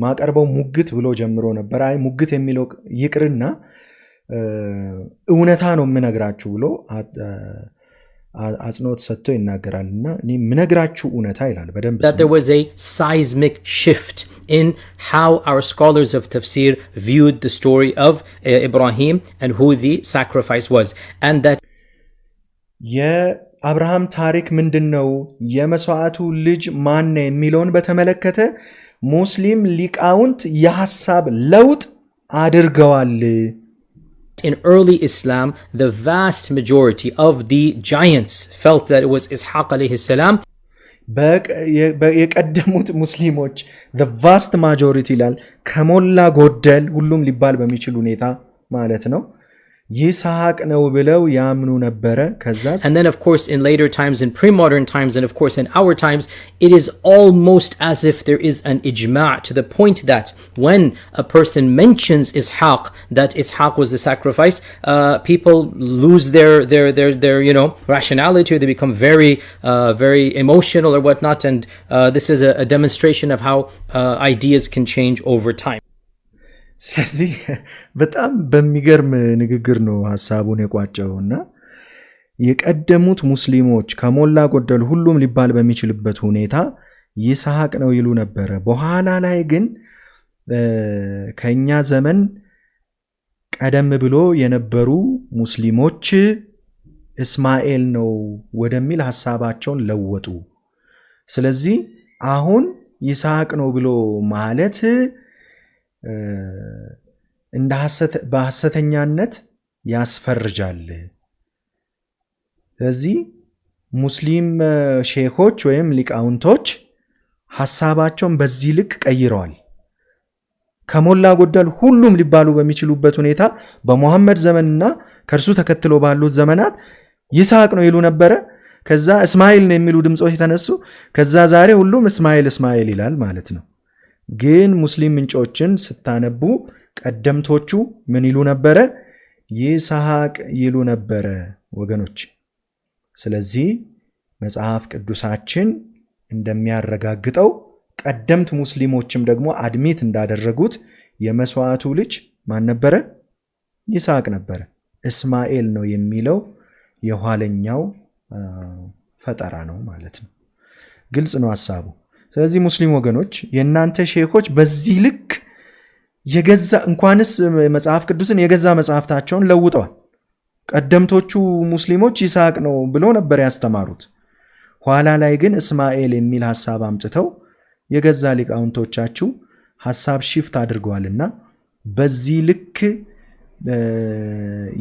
ማቀርበው ሙግት ብሎ ጀምሮ ነበር። አይ ሙግት የሚለው ይቅርና እውነታ ነው የምነግራችሁ ብሎ አጽንኦት ሰጥቶ ይናገራልና እኔ ምነግራችሁ እውነታ ይላል። በደንብ that there was a seismic shift in how our scholars of tafsir viewed the story of Ibrahim and who the sacrifice was, and that የአብርሃም ታሪክ ምንድነው የመስዋዕቱ ልጅ ማን ነው የሚለውን በተመለከተ ሙስሊም ሊቃውንት የሐሳብ ለውጥ አድርገዋል። In early Islam, the vast majority of the giants felt that it was Ishaq alayhi salam. የቀደሙት ሙስሊሞች the vast majority ይላል ከሞላ ጎደል ሁሉም ሊባል በሚችል ሁኔታ ማለት ነው ይስሐቅ ነው ብለው ያምኑ ነበረ። ከዛስ And then of course in later times, in pre-modern times, and of course in our times, it is almost as if there is an ijma' to the point that when a person mentions Ishaq, that Ishaq was the sacrifice, people lose their rationality, or they become very emotional or whatnot, and this is a demonstration of how ideas can change over time. ስለዚህ በጣም በሚገርም ንግግር ነው ሐሳቡን የቋጨውና የቀደሙት ሙስሊሞች ከሞላ ጎደል ሁሉም ሊባል በሚችልበት ሁኔታ ይስሐቅ ነው ይሉ ነበር። በኋላ ላይ ግን ከኛ ዘመን ቀደም ብሎ የነበሩ ሙስሊሞች እስማኤል ነው ወደሚል ሐሳባቸውን ለወጡ። ስለዚህ አሁን ይስሐቅ ነው ብሎ ማለት እንደ በሐሰተኛነት ያስፈርጃል። ስለዚህ ሙስሊም ሼኾች ወይም ሊቃውንቶች ሐሳባቸውን በዚህ ልክ ቀይረዋል። ከሞላ ጎደል ሁሉም ሊባሉ በሚችሉበት ሁኔታ በሙሐመድ ዘመንና ከእርሱ ተከትሎ ባሉት ዘመናት ይስሐቅ ነው ይሉ ነበረ። ከዛ እስማኤል ነው የሚሉ ድምጾች ተነሱ። ከዛ ዛሬ ሁሉም እስማኤል ይላል ማለት ነው። ግን ሙስሊም ምንጮችን ስታነቡ ቀደምቶቹ ምን ይሉ ነበረ? ይስሐቅ ይሉ ነበረ ወገኖች። ስለዚህ መጽሐፍ ቅዱሳችን እንደሚያረጋግጠው ቀደምት ሙስሊሞችም ደግሞ አድሚት እንዳደረጉት የመስዋዕቱ ልጅ ማን ነበረ? ይስሐቅ ነበረ። እስማኤል ነው የሚለው የኋለኛው ፈጠራ ነው ማለት ነው። ግልጽ ነው ሐሳቡ። ስለዚህ ሙስሊም ወገኖች የእናንተ ሼኾች በዚህ ልክ የገዛ እንኳንስ መጽሐፍ ቅዱስን የገዛ መጽሐፍታቸውን ለውጠዋል። ቀደምቶቹ ሙስሊሞች ይስሐቅ ነው ብሎ ነበር ያስተማሩት። ኋላ ላይ ግን እስማኤል የሚል ሐሳብ አምጥተው የገዛ ሊቃውንቶቻችሁ ሐሳብ ሺፍት አድርገዋልና በዚህ ልክ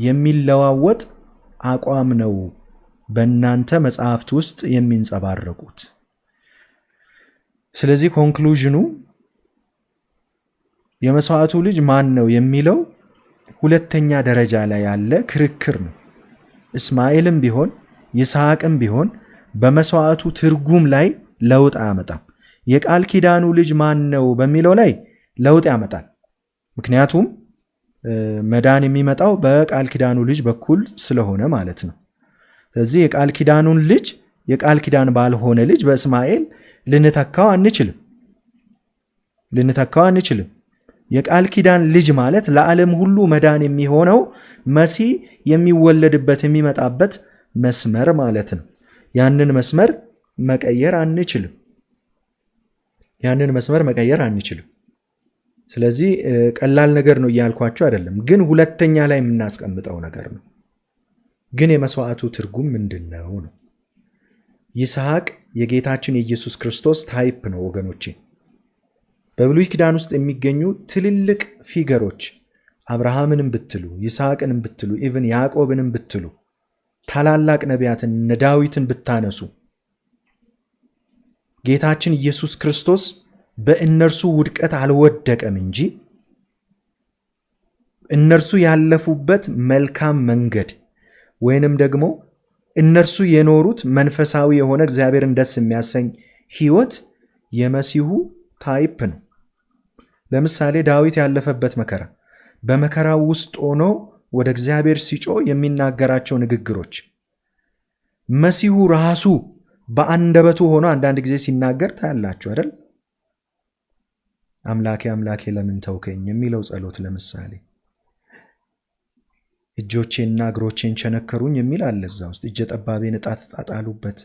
የሚለዋወጥ አቋም ነው በእናንተ መጽሐፍት ውስጥ የሚንጸባረቁት። ስለዚህ ኮንክሉዥኑ የመስዋዕቱ ልጅ ማን ነው የሚለው ሁለተኛ ደረጃ ላይ ያለ ክርክር ነው። እስማኤልም ቢሆን ይስሐቅም ቢሆን በመስዋዕቱ ትርጉም ላይ ለውጥ አያመጣም። የቃል ኪዳኑ ልጅ ማን ነው በሚለው ላይ ለውጥ ያመጣል። ምክንያቱም መዳን የሚመጣው በቃል ኪዳኑ ልጅ በኩል ስለሆነ ማለት ነው። ስለዚህ የቃል ኪዳኑን ልጅ የቃል ኪዳን ባልሆነ ልጅ በእስማኤል ልንተካው አንችልም። የቃል ኪዳን ልጅ ማለት ለዓለም ሁሉ መዳን የሚሆነው መሲህ የሚወለድበት የሚመጣበት መስመር ማለት ነው። ያንን መስመር መቀየር አንችልም። ስለዚህ ቀላል ነገር ነው እያልኳቸው አይደለም፣ ግን ሁለተኛ ላይ የምናስቀምጠው ነገር ነው። ግን የመስዋዕቱ ትርጉም ምንድነው ነው? ይስሐቅ የጌታችን የኢየሱስ ክርስቶስ ታይፕ ነው ወገኖቼ። በብሉይ ኪዳን ውስጥ የሚገኙ ትልልቅ ፊገሮች አብርሃምንም ብትሉ ይስሐቅንም ብትሉ ኢቭን ያዕቆብንም ብትሉ ታላላቅ ነቢያትን እነ ዳዊትን ብታነሱ ጌታችን ኢየሱስ ክርስቶስ በእነርሱ ውድቀት አልወደቀም እንጂ እነርሱ ያለፉበት መልካም መንገድ ወይንም ደግሞ እነርሱ የኖሩት መንፈሳዊ የሆነ እግዚአብሔርን ደስ የሚያሰኝ ሕይወት የመሲሁ ታይፕ ነው። ለምሳሌ ዳዊት ያለፈበት መከራ፣ በመከራው ውስጥ ሆኖ ወደ እግዚአብሔር ሲጮህ የሚናገራቸው ንግግሮች፣ መሲሁ ራሱ በአንደበቱ ሆኖ አንዳንድ ጊዜ ሲናገር ታያላችሁ አይደል? አምላኬ አምላኬ ለምን ተውከኝ የሚለው ጸሎት ለምሳሌ እጆቼና እግሮቼን ቸነከሩኝ የሚል አለ። እዛ ውስጥ እጀ ጠባቤን ዕጣ ተጣጣሉበት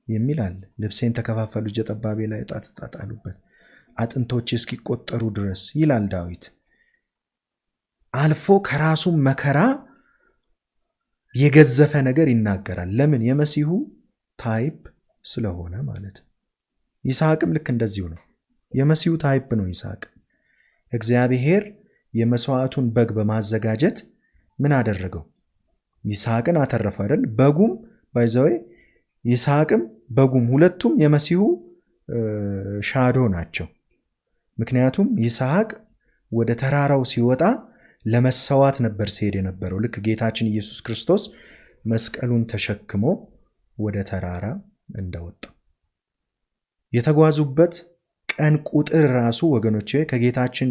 የሚል አለ። ልብሴን ተከፋፈሉ፣ እጀ ጠባቤ ላይ ዕጣ ተጣጣሉበት፣ አጥንቶቼ እስኪቆጠሩ ድረስ ይላል ዳዊት። አልፎ ከራሱ መከራ የገዘፈ ነገር ይናገራል። ለምን? የመሲሁ ታይፕ ስለሆነ ማለት ነው። ይስሐቅም ልክ እንደዚሁ ነው። የመሲሁ ታይፕ ነው ይስሐቅ። እግዚአብሔር የመስዋዕቱን በግ በማዘጋጀት ምን አደረገው? ይስሐቅን አተረፈ አይደል? በጉም ባይዘዌ ይስሐቅም በጉም ሁለቱም የመሲሁ ሻዶ ናቸው። ምክንያቱም ይስሐቅ ወደ ተራራው ሲወጣ ለመሰዋት ነበር ሲሄድ የነበረው። ልክ ጌታችን ኢየሱስ ክርስቶስ መስቀሉን ተሸክሞ ወደ ተራራ እንደወጣ የተጓዙበት ቀን ቁጥር ራሱ ወገኖቼ ከጌታችን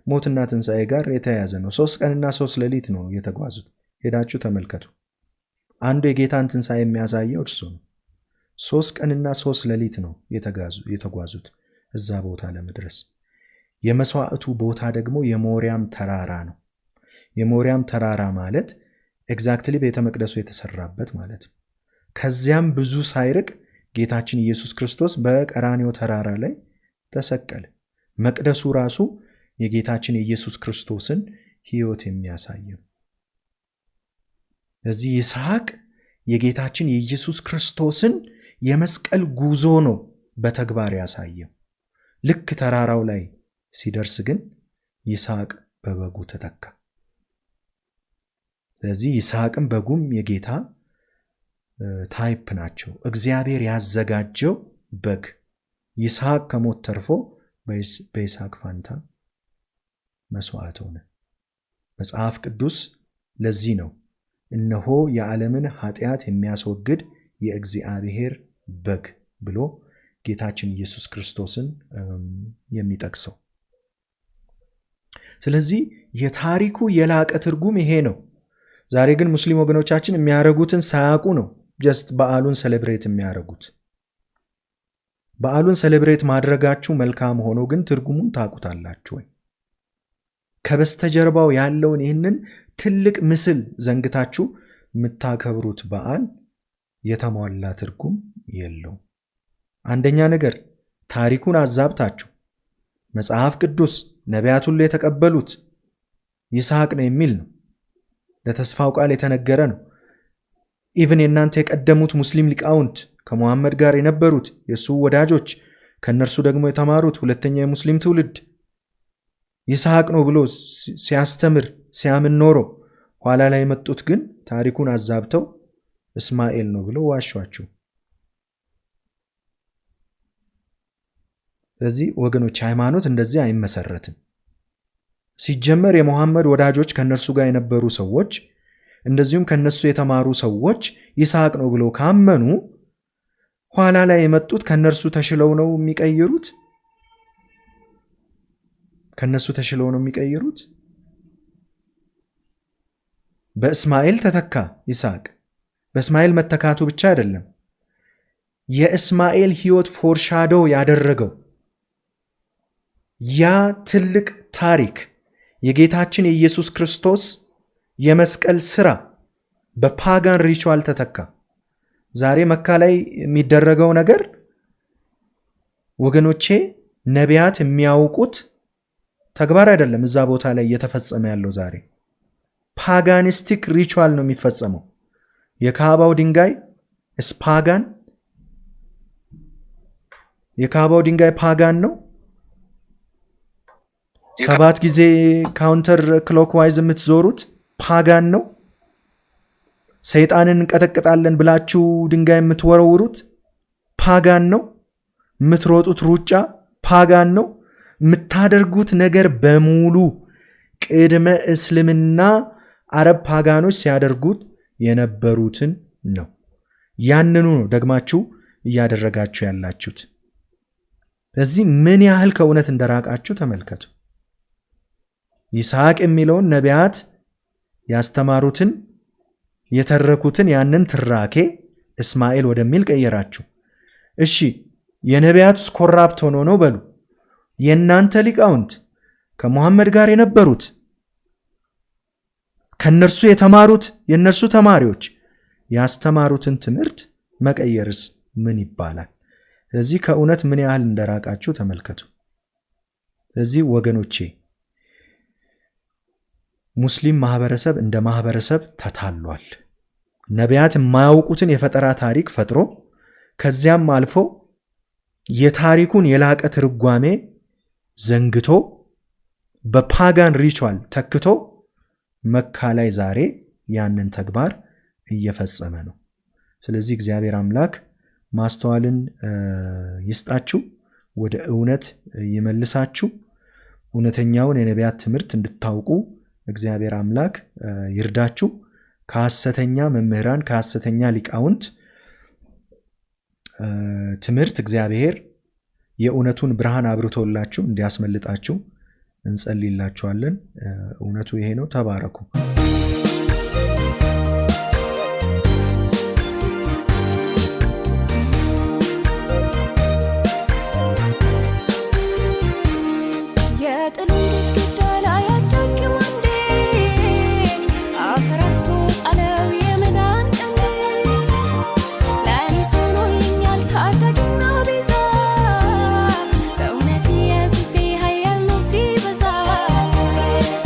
ሞትና ትንሣኤ ጋር የተያያዘ ነው። 3 ቀንና 3 ሌሊት ነው የተጓዙት። ሄዳችሁ ተመልከቱ። አንዱ የጌታን ትንሣኤ የሚያሳየው እርሱ ነው። 3 ቀንና 3 ሌሊት ነው የተጓዙት እዛ ቦታ ለመድረስ። የመስዋዕቱ ቦታ ደግሞ የሞሪያም ተራራ ነው። የሞሪያም ተራራ ማለት ኤግዛክትሊ ቤተ መቅደሱ የተሰራበት ማለት ነው። ከዚያም ብዙ ሳይርቅ ጌታችን ኢየሱስ ክርስቶስ በቀራንዮ ተራራ ላይ ተሰቀለ። መቅደሱ ራሱ የጌታችን የኢየሱስ ክርስቶስን ሕይወት የሚያሳየው። ስለዚህ ይስሐቅ የጌታችን የኢየሱስ ክርስቶስን የመስቀል ጉዞ ነው በተግባር ያሳየው። ልክ ተራራው ላይ ሲደርስ ግን ይስሐቅ በበጉ ተተካ። ስለዚህ ይስሐቅም በጉም የጌታ ታይፕ ናቸው። እግዚአብሔር ያዘጋጀው በግ ይስሐቅ ከሞት ተርፎ በይስሐቅ ፋንታ መስዋዕት ሆነ። መጽሐፍ ቅዱስ ለዚህ ነው እነሆ የዓለምን ኃጢአት የሚያስወግድ የእግዚአብሔር በግ ብሎ ጌታችን ኢየሱስ ክርስቶስን የሚጠቅሰው። ስለዚህ የታሪኩ የላቀ ትርጉም ይሄ ነው። ዛሬ ግን ሙስሊም ወገኖቻችን የሚያረጉትን ሳያውቁ ነው ጀስት በዓሉን ሴሌብሬት የሚያረጉት። በዓሉን ሴሌብሬት ማድረጋችሁ መልካም ሆኖ ግን ትርጉሙን ታውቁታላችሁ ወይ? ከበስተጀርባው ያለውን ይህንን ትልቅ ምስል ዘንግታችሁ የምታከብሩት በዓል የተሟላ ትርጉም የለውም። አንደኛ ነገር ታሪኩን አዛብታችሁ መጽሐፍ ቅዱስ ነቢያት ሁሉ የተቀበሉት ይስሐቅ ነው የሚል ነው። ለተስፋው ቃል የተነገረ ነው። ኢቭን የእናንተ የቀደሙት ሙስሊም ሊቃውንት ከሙሐመድ ጋር የነበሩት የእሱ ወዳጆች ከእነርሱ ደግሞ የተማሩት ሁለተኛ የሙስሊም ትውልድ ይስሐቅ ነው ብሎ ሲያስተምር ሲያምን ኖሮ ኋላ ላይ የመጡት ግን ታሪኩን አዛብተው እስማኤል ነው ብሎ ዋሿችሁ። ስለዚህ ወገኖች ሃይማኖት እንደዚህ አይመሰረትም። ሲጀመር የሙሐመድ ወዳጆች ከነርሱ ጋር የነበሩ ሰዎች እንደዚሁም ከነሱ የተማሩ ሰዎች ይስሐቅ ነው ብለው ካመኑ ኋላ ላይ የመጡት ከነርሱ ተሽለው ነው የሚቀይሩት። ከነሱ ተሽለው ነው የሚቀይሩት። በእስማኤል ተተካ ይስሐቅ። በእስማኤል መተካቱ ብቻ አይደለም፣ የእስማኤል ሕይወት ፎርሻዶው ያደረገው ያ ትልቅ ታሪክ የጌታችን የኢየሱስ ክርስቶስ የመስቀል ሥራ በፓጋን ሪቹዋል ተተካ። ዛሬ መካ ላይ የሚደረገው ነገር ወገኖቼ ነቢያት የሚያውቁት ተግባር አይደለም። እዛ ቦታ ላይ እየተፈጸመ ያለው ዛሬ ፓጋኒስቲክ ሪቹዋል ነው የሚፈጸመው። የካዕባው ድንጋይ ስፓጋን፣ የካዕባው ድንጋይ ፓጋን ነው። 7 ጊዜ ካውንተር ክሎክዋይዝ የምትዞሩት ፓጋን ነው። ሰይጣንን እንቀጠቅጣለን ብላችሁ ድንጋይ የምትወረውሩት ፓጋን ነው። የምትሮጡት ሩጫ ፓጋን ነው። የምታደርጉት ነገር በሙሉ ቅድመ እስልምና አረብ ፓጋኖች ሲያደርጉት የነበሩትን ነው። ያንኑ ነው ደግማችሁ እያደረጋችሁ ያላችሁት። ስለዚህ ምን ያህል ከእውነት እንደራቃችሁ ተመልከቱ። ይስሐቅ የሚለውን ነቢያት ያስተማሩትን የተረኩትን ያንን ትራኬ እስማኤል ወደሚል ቀየራችሁ። እሺ የነቢያቱስ ኮራፕት ሆኖ ነው በሉ። የእናንተ ሊቃውንት ከሙሐመድ ጋር የነበሩት ከነርሱ የተማሩት የነርሱ ተማሪዎች ያስተማሩትን ትምህርት መቀየርስ ምን ይባላል? ስለዚህ ከእውነት ምን ያህል እንደራቃችሁ ተመልከቱ። ስለዚህ ወገኖቼ ሙስሊም ማህበረሰብ እንደ ማህበረሰብ ተታሏል። ነቢያት የማያውቁትን የፈጠራ ታሪክ ፈጥሮ ከዚያም አልፎ የታሪኩን የላቀ ትርጓሜ ዘንግቶ በፓጋን ሪቹዋል ተክቶ መካ ላይ ዛሬ ያንን ተግባር እየፈጸመ ነው። ስለዚህ እግዚአብሔር አምላክ ማስተዋልን ይስጣችሁ፣ ወደ እውነት ይመልሳችሁ፣ እውነተኛውን የነቢያት ትምህርት እንድታውቁ እግዚአብሔር አምላክ ይርዳችሁ። ከሐሰተኛ መምህራን ከሐሰተኛ ሊቃውንት ትምህርት እግዚአብሔር የእውነቱን ብርሃን አብርቶላችሁ እንዲያስመልጣችሁ እንጸልይላችኋለን። እውነቱ ይሄ ነው። ተባረኩ።